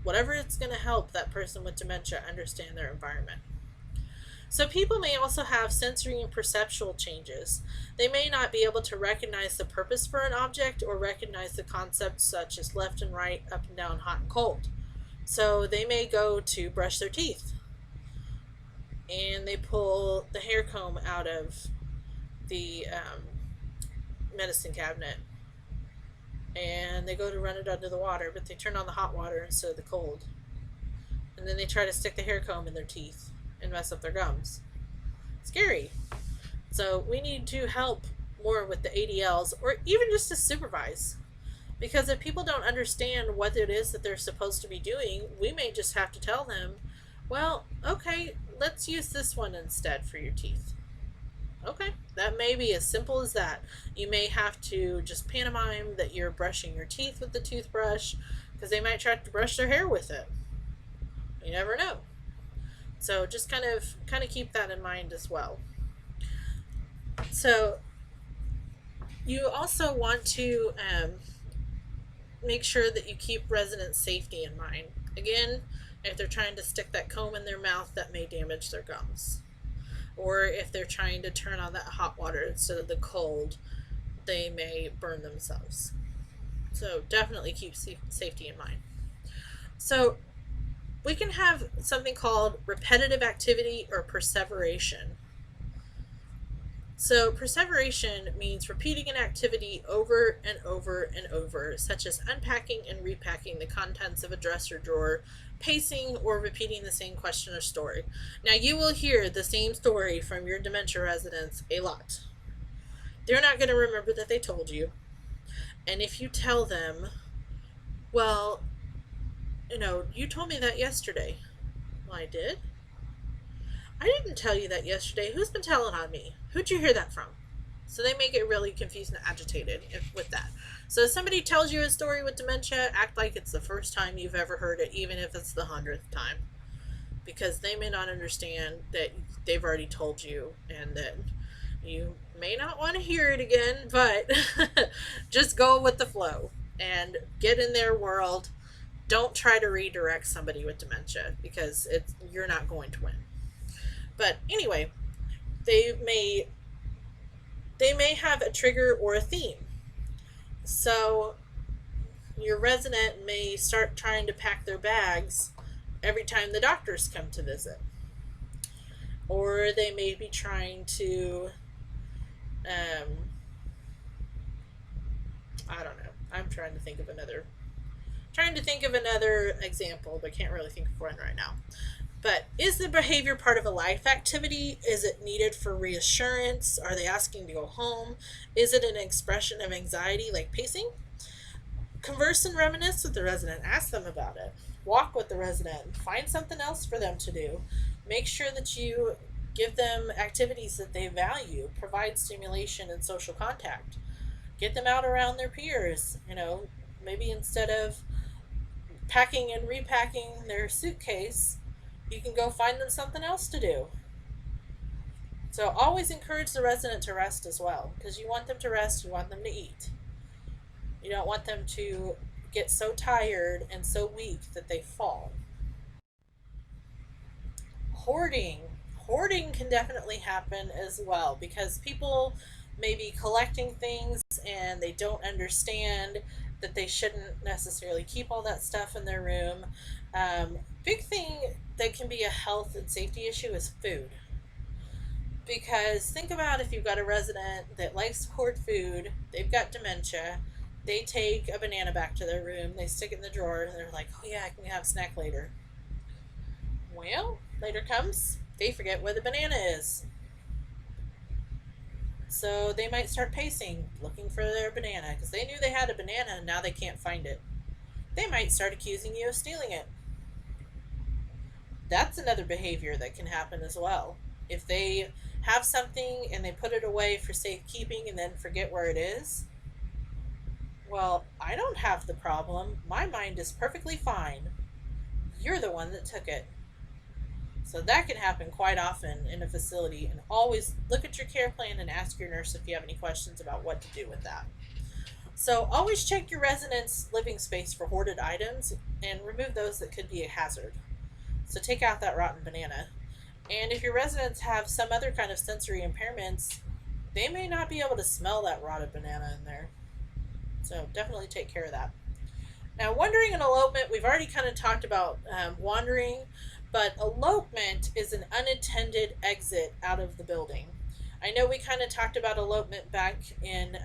Whatever it's going to help that person with dementia understand their environment. So people may also have sensory and perceptual changes. They may not be able to recognize the purpose for an object or recognize the concepts such as left and right, up and down, hot and cold. So they may go to brush their teeth and they pull the hair comb out of the medicine cabinet and they go to run it under the water, but they turn on the hot water instead of the cold. And then they try to stick the hair comb in their teeth and mess up their gums. Scary. So we need to help more with the ADLs, or even just to supervise. Because if people don't understand what it is that they're supposed to be doing, we may just have to tell them, well, okay, let's use this one instead for your teeth. Okay, that may be as simple as that. You may have to just pantomime that you're brushing your teeth with the toothbrush, because they might try to brush their hair with it. You never know. So just kind of keep that in mind as well. So you also want to make sure that you keep resident safety in mind. Again, if they're trying to stick that comb in their mouth, that may damage their gums. Or if they're trying to turn on that hot water instead of the cold, they may burn themselves. So definitely keep safety in mind. So we can have something called repetitive activity or perseveration. So, perseveration means repeating an activity over and over and over, such as unpacking and repacking the contents of a dresser drawer, pacing, or repeating the same question or story. Now, you will hear the same story from your dementia residents a lot. They're not going to remember that they told you. And if you tell them, well, you told me that yesterday. Well, I did. I didn't tell you that yesterday. Who's been telling on me? Who'd you hear that from? So they may get really confused and agitated with that. So if somebody tells you a story with dementia, act like it's the first time you've ever heard it, even if it's the 100th time. Because they may not understand that they've already told you and that you may not want to hear it again, but just go with the flow and get in their world. Don't try to redirect somebody with dementia because you're not going to win. But anyway, they may have a trigger or a theme. So your resident may start trying to pack their bags every time the doctors come to visit. Or they may be trying to, I don't know. I'm trying to think of another example, but can't really think of one right now. But is the behavior part of a life activity? Is it needed for reassurance? Are they asking to go home? Is it an expression of anxiety like pacing? Converse and reminisce with the resident. Ask them about it. Walk with the resident. Find something else for them to do. Make sure that you give them activities that they value. Provide stimulation and social contact. Get them out around their peers. Maybe instead of packing and repacking their suitcase, you can go find them something else to do. So always encourage the resident to rest as well, because you want them to rest, you want them to eat. You don't want them to get so tired and so weak that they fall. Hoarding. Hoarding can definitely happen as well because people may be collecting things and they don't understand that they shouldn't necessarily keep all that stuff in their room. Big thing that can be a health and safety issue is food. Because think about if you've got a resident that likes to hoard food, they've got dementia, they take a banana back to their room, they stick it in the drawer, and they're like, oh yeah, I can have a snack later. Well, later comes, they forget where the banana is. So they might start pacing, looking for their banana, because they knew they had a banana and now they can't find it. They might start accusing you of stealing it. That's another behavior that can happen as well. If they have something and they put it away for safekeeping and then forget where it is, well, I don't have the problem. My mind is perfectly fine. You're the one that took it. So that can happen quite often in a facility, and always look at your care plan and ask your nurse if you have any questions about what to do with that. So always check your residents' living space for hoarded items and remove those that could be a hazard. So take out that rotten banana. And if your residents have some other kind of sensory impairments, they may not be able to smell that rotted banana in there. So definitely take care of that. Now, wandering and elopement, we've already kind of talked about wandering, but elopement is an unattended exit out of the building. I know we kind of talked about elopement back in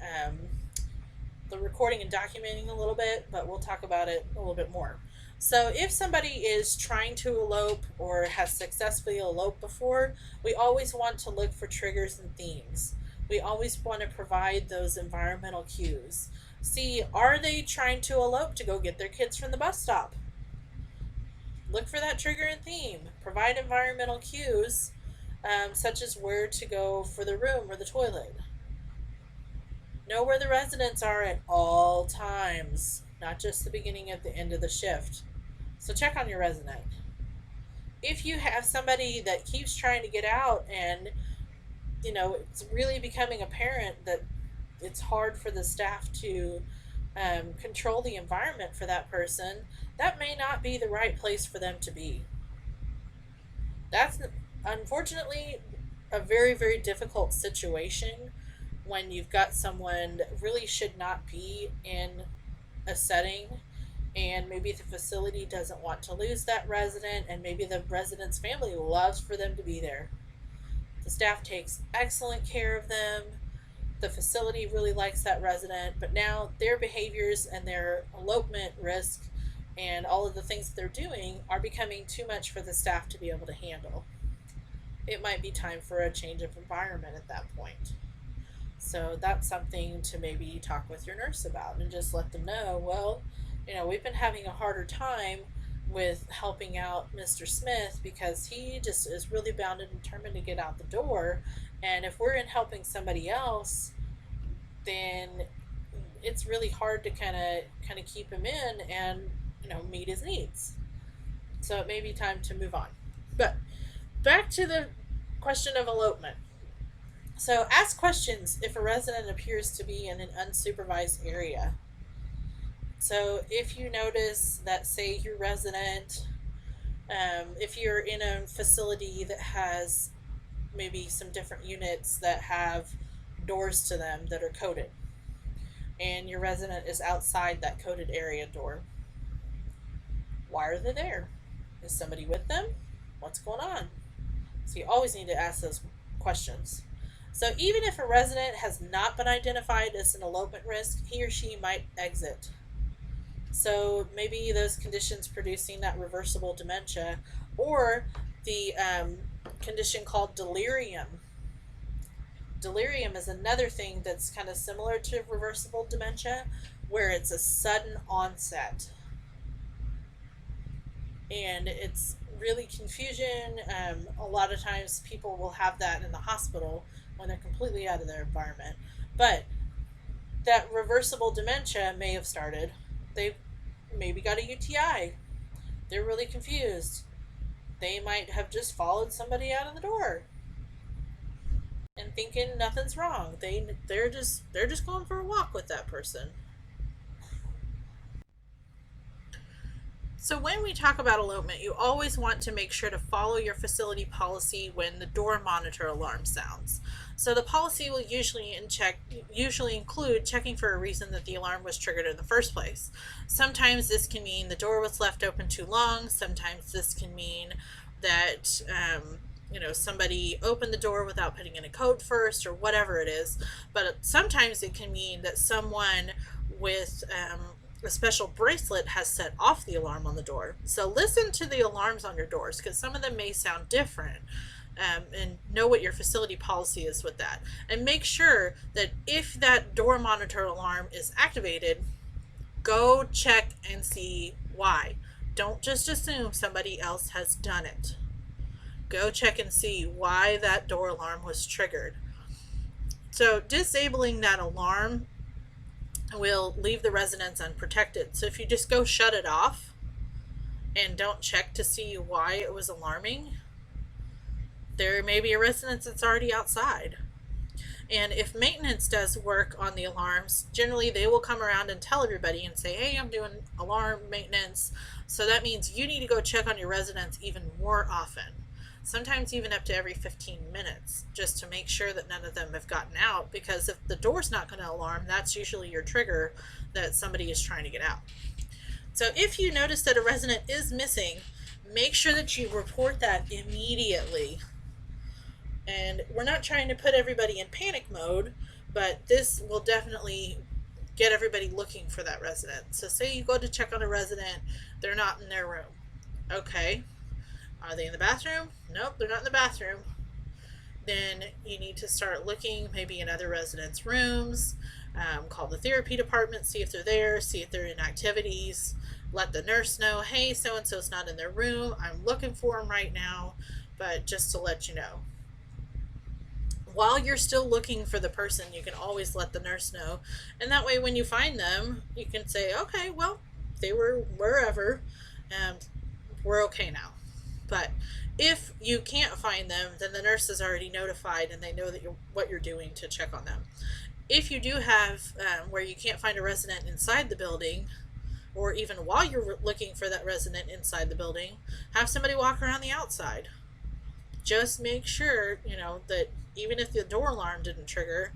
the recording and documenting a little bit, but we'll talk about it a little bit more. So if somebody is trying to elope or has successfully eloped before, we always want to look for triggers and themes. We always want to provide those environmental cues. See, are they trying to elope to go get their kids from the bus stop? Look for that trigger and theme. Provide environmental cues, such as where to go for the room or the toilet. Know where the residents are at all times, not just the beginning at the end of the shift. So check on your resident. if you have somebody that keeps trying to get out and it's really becoming apparent that it's hard for the staff to control the environment for that person, that may not be the right place for them to be. That's unfortunately a very, very difficult situation when you've got someone that really should not be in a setting, and maybe the facility doesn't want to lose that resident, and maybe the resident's family loves for them to be there. The staff takes excellent care of them. The facility really likes that resident, but now their behaviors and their elopement risk and all of the things that they're doing are becoming too much for the staff to be able to handle. It might be time for a change of environment at that point. So that's something to maybe talk with your nurse about and just let them know, well, we've been having a harder time with helping out Mr. Smith because he just is really bound and determined to get out the door. And if we're in helping somebody else, then it's really hard to kind of keep him in and meet his needs. So it may be time to move on. But back to the question of elopement. So ask questions if a resident appears to be in an unsupervised area. So if you notice that, say, your resident, if you're in a facility that has maybe some different units that have doors to them that are coded, and your resident is outside that coded area door, why are they there? Is somebody with them? What's going on? So you always need to ask those questions. So even if a resident has not been identified as an elopement risk, he or she might exit. So maybe those conditions producing that reversible dementia, or the condition called delirium. Delirium is another thing that's kind of similar to reversible dementia, where it's a sudden onset. And it's really confusion. A lot of times people will have that in the hospital when they're completely out of their environment. But that reversible dementia may have started. They've maybe got a UTI. They're really confused. They might have just followed somebody out of the door and thinking nothing's wrong. They're just going for a walk with that person. So when we talk about elopement, you always want to make sure to follow your facility policy when the door monitor alarm sounds. So the policy will usually include checking for a reason that the alarm was triggered in the first place. Sometimes this can mean the door was left open too long. Sometimes this can mean that somebody opened the door without putting in a code first, or whatever it is. But sometimes it can mean that someone with a special bracelet has set off the alarm on the door. So listen to the alarms on your doors, because some of them may sound different, and know what your facility policy is with that. And make sure that if that door monitor alarm is activated, go check and see why. Don't just assume somebody else has done it. Go check and see why that door alarm was triggered. So disabling that alarm will leave the residents unprotected. So if you just go shut it off and don't check to see why it was alarming, there may be a resident that's already outside. And if maintenance does work on the alarms, generally they will come around and tell everybody and say, hey, I'm doing alarm maintenance. So that means you need to go check on your residents even more often. Sometimes even up to every 15 minutes, just to make sure that none of them have gotten out, because if the door's not going to alarm, that's usually your trigger that somebody is trying to get out. So if you notice that a resident is missing, make sure that you report that immediately. And we're not trying to put everybody in panic mode, but this will definitely get everybody looking for that resident. So say you go to check on a resident, they're not in their room. Okay. Are they in the bathroom? Nope, they're not in the bathroom. Then you need to start looking maybe in other residents' rooms, call the therapy department, see if they're there, see if they're in activities, let the nurse know, hey, so-and-so's not in their room, I'm looking for them right now, but just to let you know. While you're still looking for the person, you can always let the nurse know, and that way when you find them, you can say, okay, well, they were wherever, and we're okay now. But if you can't find them, then the nurse is already notified and they know that what you're doing to check on them. If you do have where you can't find a resident inside the building, or even while you're looking for that resident inside the building, have somebody walk around the outside. Just make sure, that even if the door alarm didn't trigger,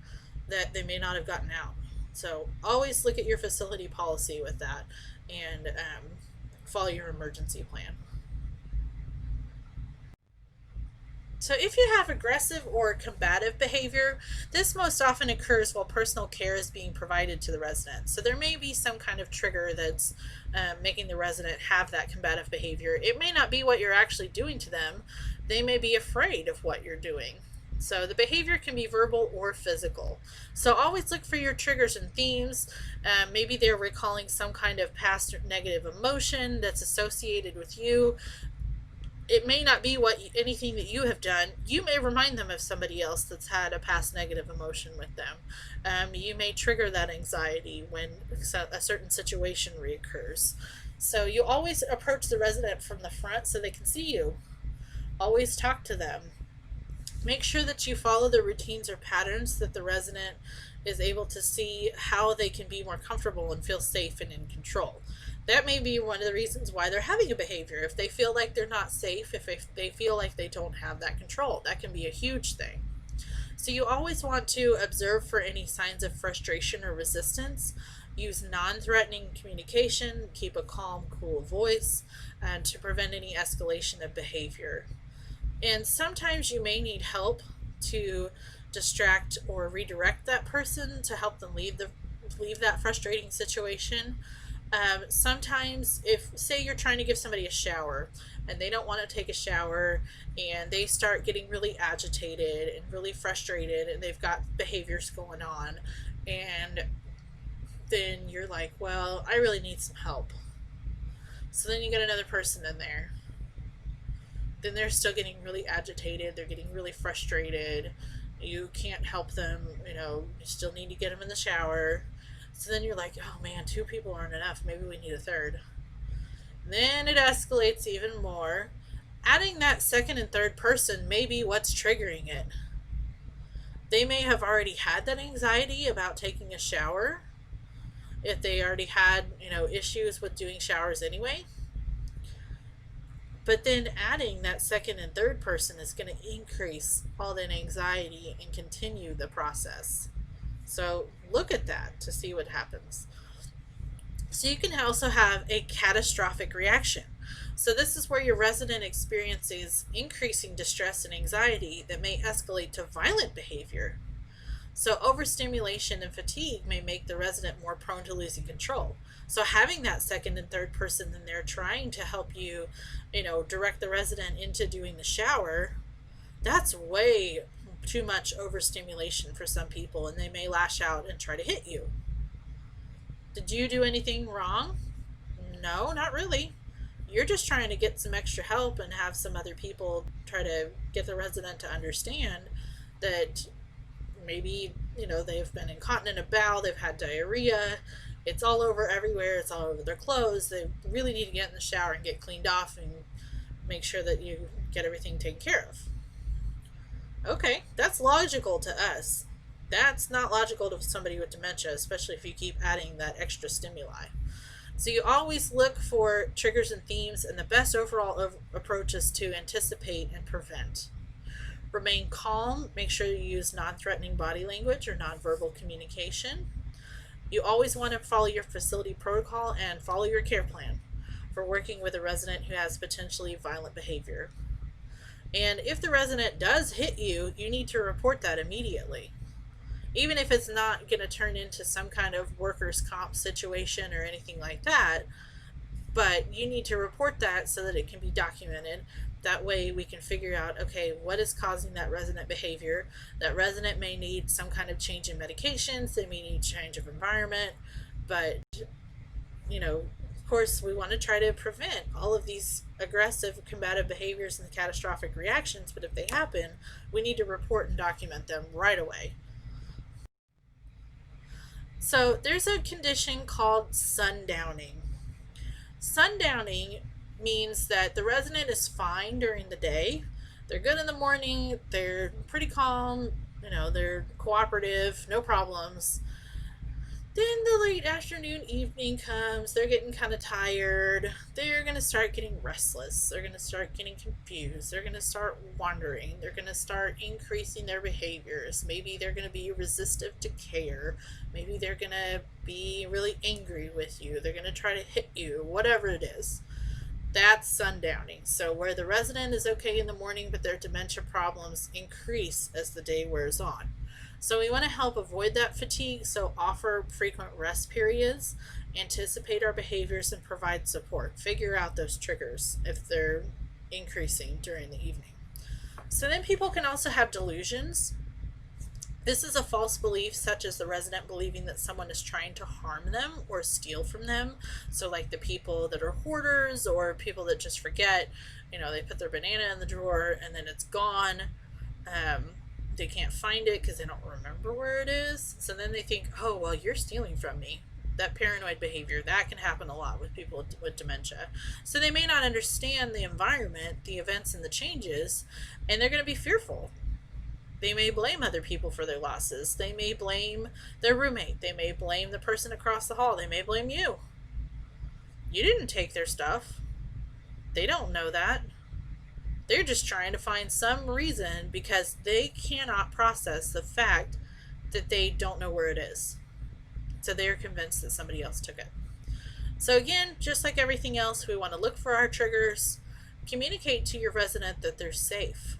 that they may not have gotten out. So always look at your facility policy with that, and follow your emergency plan. So if you have aggressive or combative behavior, this most often occurs while personal care is being provided to the resident. So there may be some kind of trigger that's making the resident have that combative behavior. It may not be what you're actually doing to them. They may be afraid of what you're doing. So the behavior can be verbal or physical. So always look for your triggers and themes. Maybe they're recalling some kind of past negative emotion that's associated with you. It may not be anything that you have done. You may remind them of somebody else that's had a past negative emotion with them. You may trigger that anxiety when a certain situation reoccurs. So you always approach the resident from the front so they can see you. Always talk to them. Make sure that you follow the routines or patterns that the resident is able to see how they can be more comfortable and feel safe and in control. That may be one of the reasons why they're having a behavior. If they feel like they're not safe, if they feel like they don't have that control, that can be a huge thing. So you always want to observe for any signs of frustration or resistance. Use non-threatening communication, keep a calm, cool voice, and to prevent any escalation of behavior. And sometimes you may need help to distract or redirect that person to help them leave that frustrating situation. Sometimes if, say, you're trying to give somebody a shower and they don't want to take a shower and they start getting really agitated and really frustrated and they've got behaviors going on, and then you're like, well, I really need some help. So then you get another person in there. Then they're still getting really agitated. They're getting really frustrated. You can't help them. You still need to get them in the shower. So then you're like, oh man, 2 people aren't enough. Maybe we need a third. And then it escalates even more. Adding that second and third person may be what's triggering it. They may have already had that anxiety about taking a shower. If they already had, issues with doing showers anyway. But then adding that second and third person is going to increase all that anxiety and continue the process. So look at that to see what happens. So you can also have a catastrophic reaction. So this is where your resident experiences increasing distress and anxiety that may escalate to violent behavior. So overstimulation and fatigue may make the resident more prone to losing control. So having that second and third person in there trying to help you, direct the resident into doing the shower, that's way too much overstimulation for some people, and they may lash out and try to hit you. Did you do anything wrong? No, not really. You're just trying to get some extra help and have some other people try to get the resident to understand that maybe, they've been incontinent of bowel, they've had diarrhea, it's all over everywhere, it's all over their clothes, they really need to get in the shower and get cleaned off and make sure that you get everything taken care of. Okay, that's logical to us. That's not logical to somebody with dementia, especially if you keep adding that extra stimuli. So you always look for triggers and themes, and the best overall approach is to anticipate and prevent. Remain calm. Make sure you use non-threatening body language or nonverbal communication. You always want to follow your facility protocol and follow your care plan for working with a resident who has potentially violent behavior. And if the resident does hit you, you need to report that immediately. Even if it's not going to turn into some kind of workers' comp situation or anything like that, but you need to report that so that it can be documented. That way we can figure out, okay, what is causing that resident behavior? That resident may need some kind of change in medications, they may need change of environment, but, of course we want to try to prevent all of these aggressive combative behaviors and the catastrophic reactions, but if they happen, we need to report and document them right away. So there's a condition called sundowning. Sundowning means that the resident is fine during the day. They're good in the morning, they're pretty calm, they're cooperative, no problems. Then the late afternoon, evening comes, they're getting kind of tired. They're going to start getting restless. They're going to start getting confused. They're going to start wandering. They're going to start increasing their behaviors. Maybe they're going to be resistive to care. Maybe they're going to be really angry with you. They're going to try to hit you, whatever it is. That's sundowning. So, where the resident is okay in the morning, but their dementia problems increase as the day wears on. So we want to help avoid that fatigue, so offer frequent rest periods, anticipate our behaviors, and provide support. Figure out those triggers if they're increasing during the evening. So then people can also have delusions. This is a false belief, such as the resident believing that someone is trying to harm them or steal from them. So like the people that are hoarders, or people that just forget, they put their banana in the drawer and then it's gone. They can't find it because they don't remember where it is. So then they think, oh, well, you're stealing from me. That paranoid behavior, that can happen a lot with people with dementia. So they may not understand the environment, the events, and the changes, and they're going to be fearful. They may blame other people for their losses. They may blame their roommate. They may blame the person across the hall. They may blame you. You didn't take their stuff. They don't know that. They're just trying to find some reason because they cannot process the fact that they don't know where it is. So they're convinced that somebody else took it. So again, just like everything else, we want to look for our triggers, communicate to your resident that they're safe,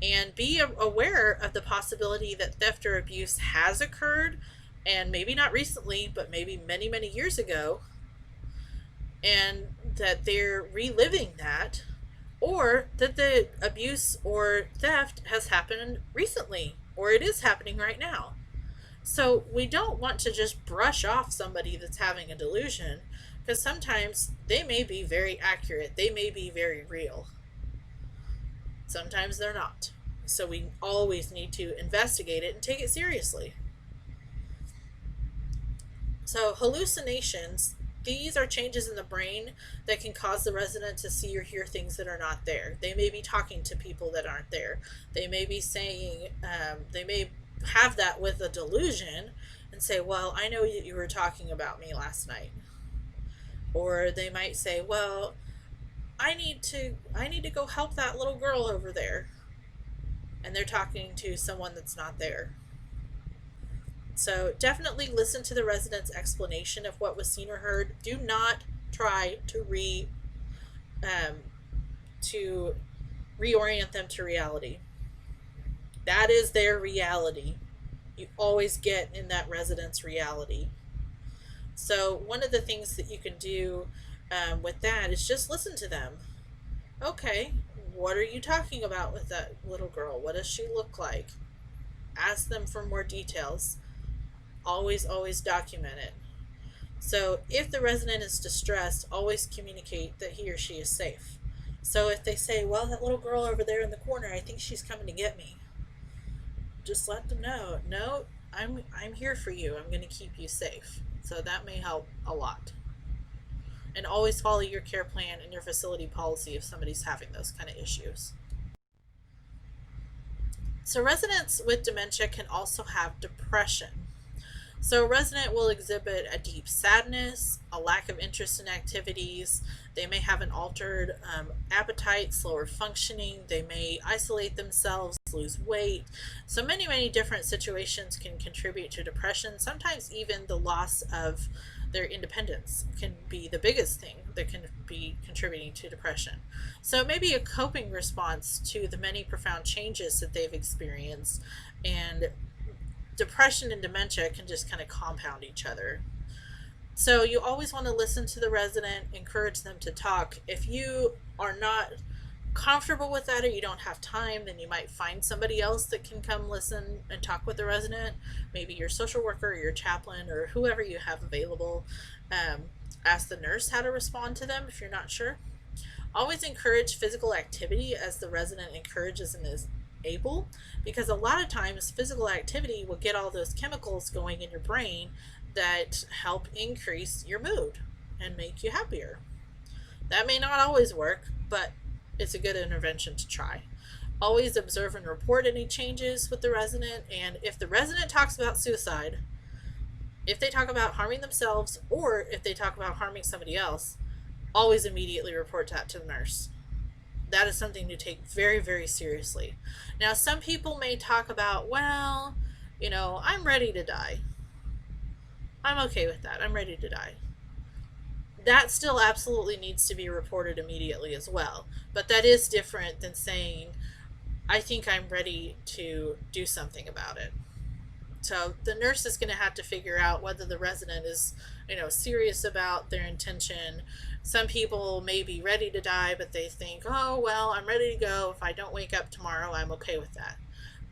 and be aware of the possibility that theft or abuse has occurred, and maybe not recently, but maybe many, many years ago, and that they're reliving that, or that the abuse or theft has happened recently, or it is happening right now. So we don't want to just brush off somebody that's having a delusion, because sometimes they may be very accurate, they may be very real. Sometimes they're not. So we always need to investigate it and take it seriously. So hallucinations, these are changes in the brain that can cause the resident to see or hear things that are not there. They may be talking to people that aren't there. They may be saying, they may have that with a delusion and say, well, I know that you were talking about me last night. Or they might say, well, I need to go help that little girl over there. And they're talking to someone that's not there. So definitely listen to the resident's explanation of what was seen or heard. Do not try to reorient them to reality. That is their reality. You always get in that resident's reality. So one of the things that you can do with that is just listen to them. Okay, what are you talking about with that little girl? What does she look like? Ask them for more details. Always document it. So if the resident is distressed, always communicate that he or she is safe. So if they say, well, that little girl over there in the corner, I think she's coming to get me, just let them know, no, I'm here for you. I'm going to keep you safe. So that may help a lot. And always follow your care plan and your facility policy if somebody's having those kind of issues. So residents with dementia can also have depression. So a resident will exhibit a deep sadness, a lack of interest in activities. They may have an altered appetite, slower functioning. They may isolate themselves, lose weight. So many different situations can contribute to depression. Sometimes even the loss of their independence can be the biggest thing that can be contributing to depression. So it may be a coping response to the many profound changes that they've experienced, and depression and dementia can just kind of compound each other. So you always want to listen to the resident, encourage them to talk. If you are not comfortable with that, or you don't have time, then you might find somebody else that can come listen and talk with the resident, maybe your social worker or your chaplain or whoever you have available. Ask the nurse how to respond to them if you're not sure. Always encourage physical activity as the resident encourages and is able, because a lot of times physical activity will get all those chemicals going in your brain that help increase your mood and make you happier. That may not always work, but it's a good intervention to try. Always observe and report any changes with the resident, and if the resident talks about suicide, if they talk about harming themselves, or if they talk about harming somebody else, always immediately report that to the nurse. That is something to take very, very seriously. Now, some people may talk about, well, I'm ready to die. I'm okay with that. I'm ready to die. That still absolutely needs to be reported immediately as well. But that is different than saying, I think I'm ready to do something about it. So the nurse is going to have to figure out whether the resident is, serious about their intention. Some people may be ready to die, but they think, oh, well, I'm ready to go. If I don't wake up tomorrow, I'm okay with that.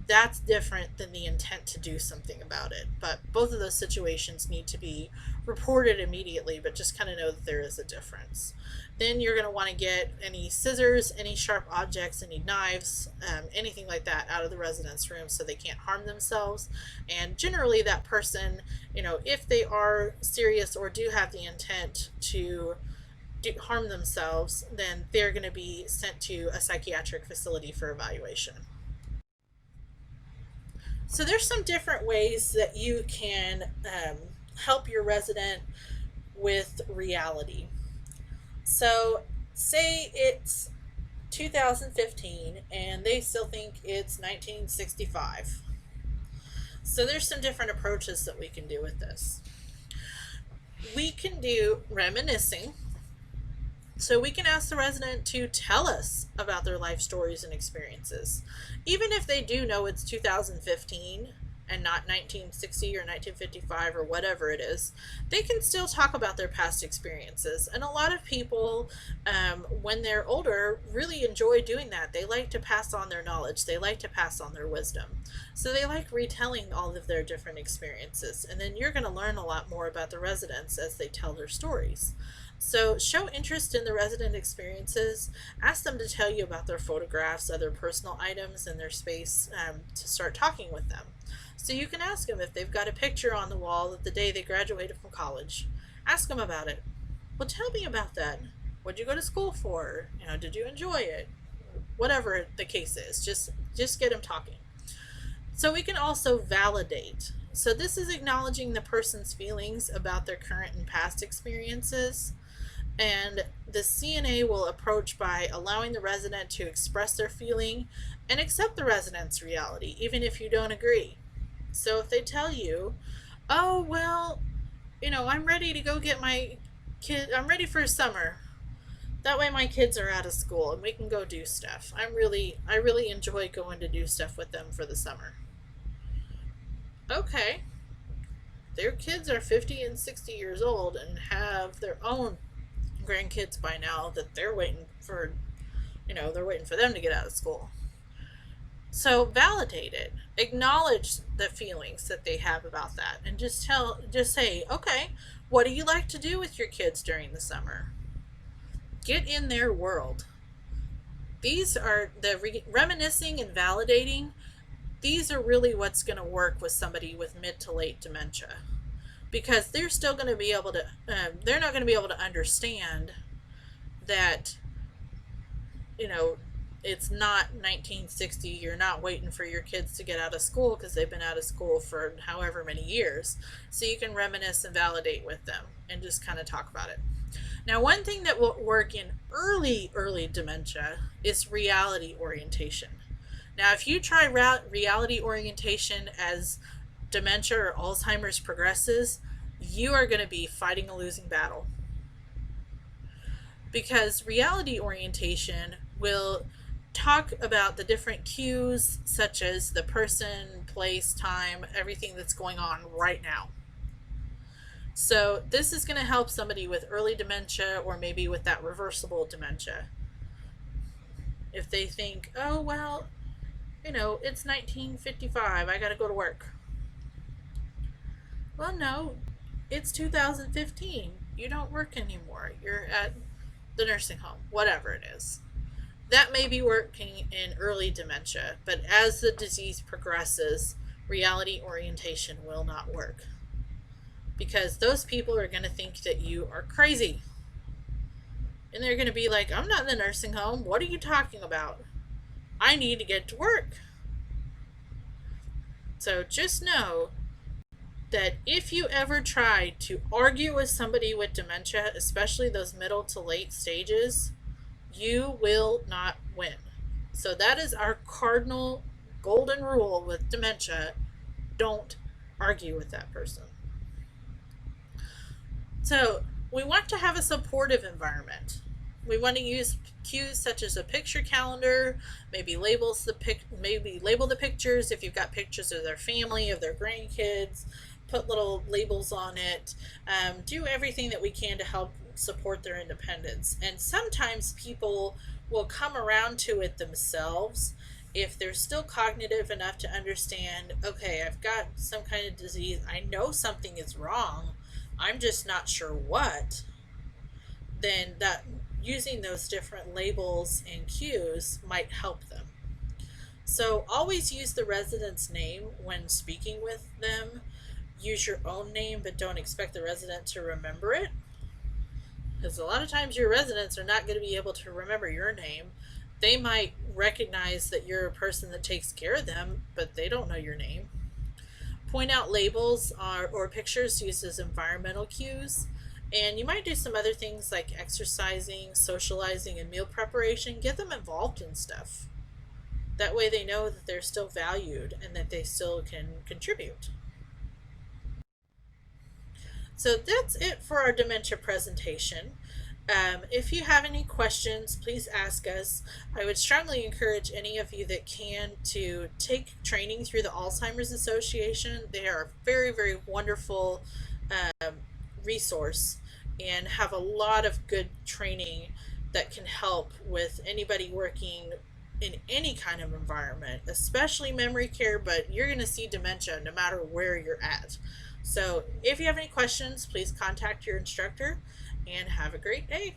That's different than the intent to do something about it. But both of those situations need to be reported immediately, but just kind of know that there is a difference. Then you're going to want to get any scissors, any sharp objects, any knives, anything like that out of the resident's room so they can't harm themselves. And generally, that person, if they are serious or do have the intent to harm themselves, then they're going to be sent to a psychiatric facility for evaluation. So there's some different ways that you can help your resident with reality. So say it's 2015 and they still think it's 1965. So there's some different approaches that we can do with this. We can do reminiscing. So we can ask the resident to tell us about their life stories and experiences. Even if they do know it's 2015 and not 1960 or 1955 or whatever it is, they can still talk about their past experiences. And a lot of people, when they're older, really enjoy doing that. They like to pass on their knowledge. They like to pass on their wisdom. So they like retelling all of their different experiences. And then you're going to learn a lot more about the residents as they tell their stories. So show interest in the resident experiences. Ask them to tell you about their photographs, other personal items in their space, to start talking with them. So you can ask them if they've got a picture on the wall of the day they graduated from college. Ask them about it. Well, tell me about that. What'd you go to school for? Did you enjoy it? Whatever the case is, just get them talking. So we can also validate. So this is acknowledging the person's feelings about their current and past experiences. And the CNA will approach by allowing the resident to express their feeling and accept the resident's reality, even if you don't agree. So if they tell you, oh, well, I'm ready to go get my kid, I'm ready for summer. That way my kids are out of school and we can go do stuff. I really enjoy going to do stuff with them for the summer. Okay. Their kids are 50 and 60 years old and have their own grandkids by now that they're waiting for, they're waiting for them to get out of school. So validate it. Acknowledge the feelings that they have about that and just say, okay, what do you like to do with your kids during the summer? Get in their world. These are the reminiscing and validating. These are really what's going to work with somebody with mid to late dementia, because they're still going to be able to, they're not going to be able to understand that, it's not 1960. You're not waiting for your kids to get out of school because they've been out of school for however many years. So you can reminisce and validate with them and just kind of talk about it. Now, one thing that will work in early dementia is reality orientation. Now, if you try reality orientation as dementia or Alzheimer's progresses, you are going to be fighting a losing battle. Because reality orientation will talk about the different cues, such as the person, place, time, everything that's going on right now. So this is going to help somebody with early dementia or maybe with that reversible dementia. If they think, oh, well, it's 1955, I got to go to work. Well, no, it's 2015. You don't work anymore. You're at the nursing home, whatever it is. That may be working in early dementia, but as the disease progresses, reality orientation will not work. Because those people are going to think that you are crazy. And they're going to be like, I'm not in the nursing home. What are you talking about? I need to get to work. So just know that if you ever try to argue with somebody with dementia, especially those middle to late stages, you will not win. So that is our cardinal golden rule with dementia. Don't argue with that person. So we want to have a supportive environment. We want to use cues such as a picture calendar, maybe label the pictures if you've got pictures of their family, of their grandkids, put little labels on it. Do everything that we can to help support their independence. And sometimes people will come around to it themselves if they're still cognitive enough to understand, okay, I've got some kind of disease, I know something is wrong, I'm just not sure what. Then that using those different labels and cues might help them. So always use the resident's name when speaking with them. Use your own name, but don't expect the resident to remember it, because a lot of times your residents are not going to be able to remember your name. They might recognize that you're a person that takes care of them, but they don't know your name. Point out labels or pictures used as environmental cues. And you might do some other things like exercising, socializing, and meal preparation. Get them involved in stuff. That way they know that they're still valued and that they still can contribute. So that's it for our dementia presentation. If you have any questions, please ask us. I would strongly encourage any of you that can to take training through the Alzheimer's Association. They are a very, very wonderful resource and have a lot of good training that can help with anybody working in any kind of environment, especially memory care, but you're going to see dementia no matter where you're at. So if you have any questions, please contact your instructor and have a great day.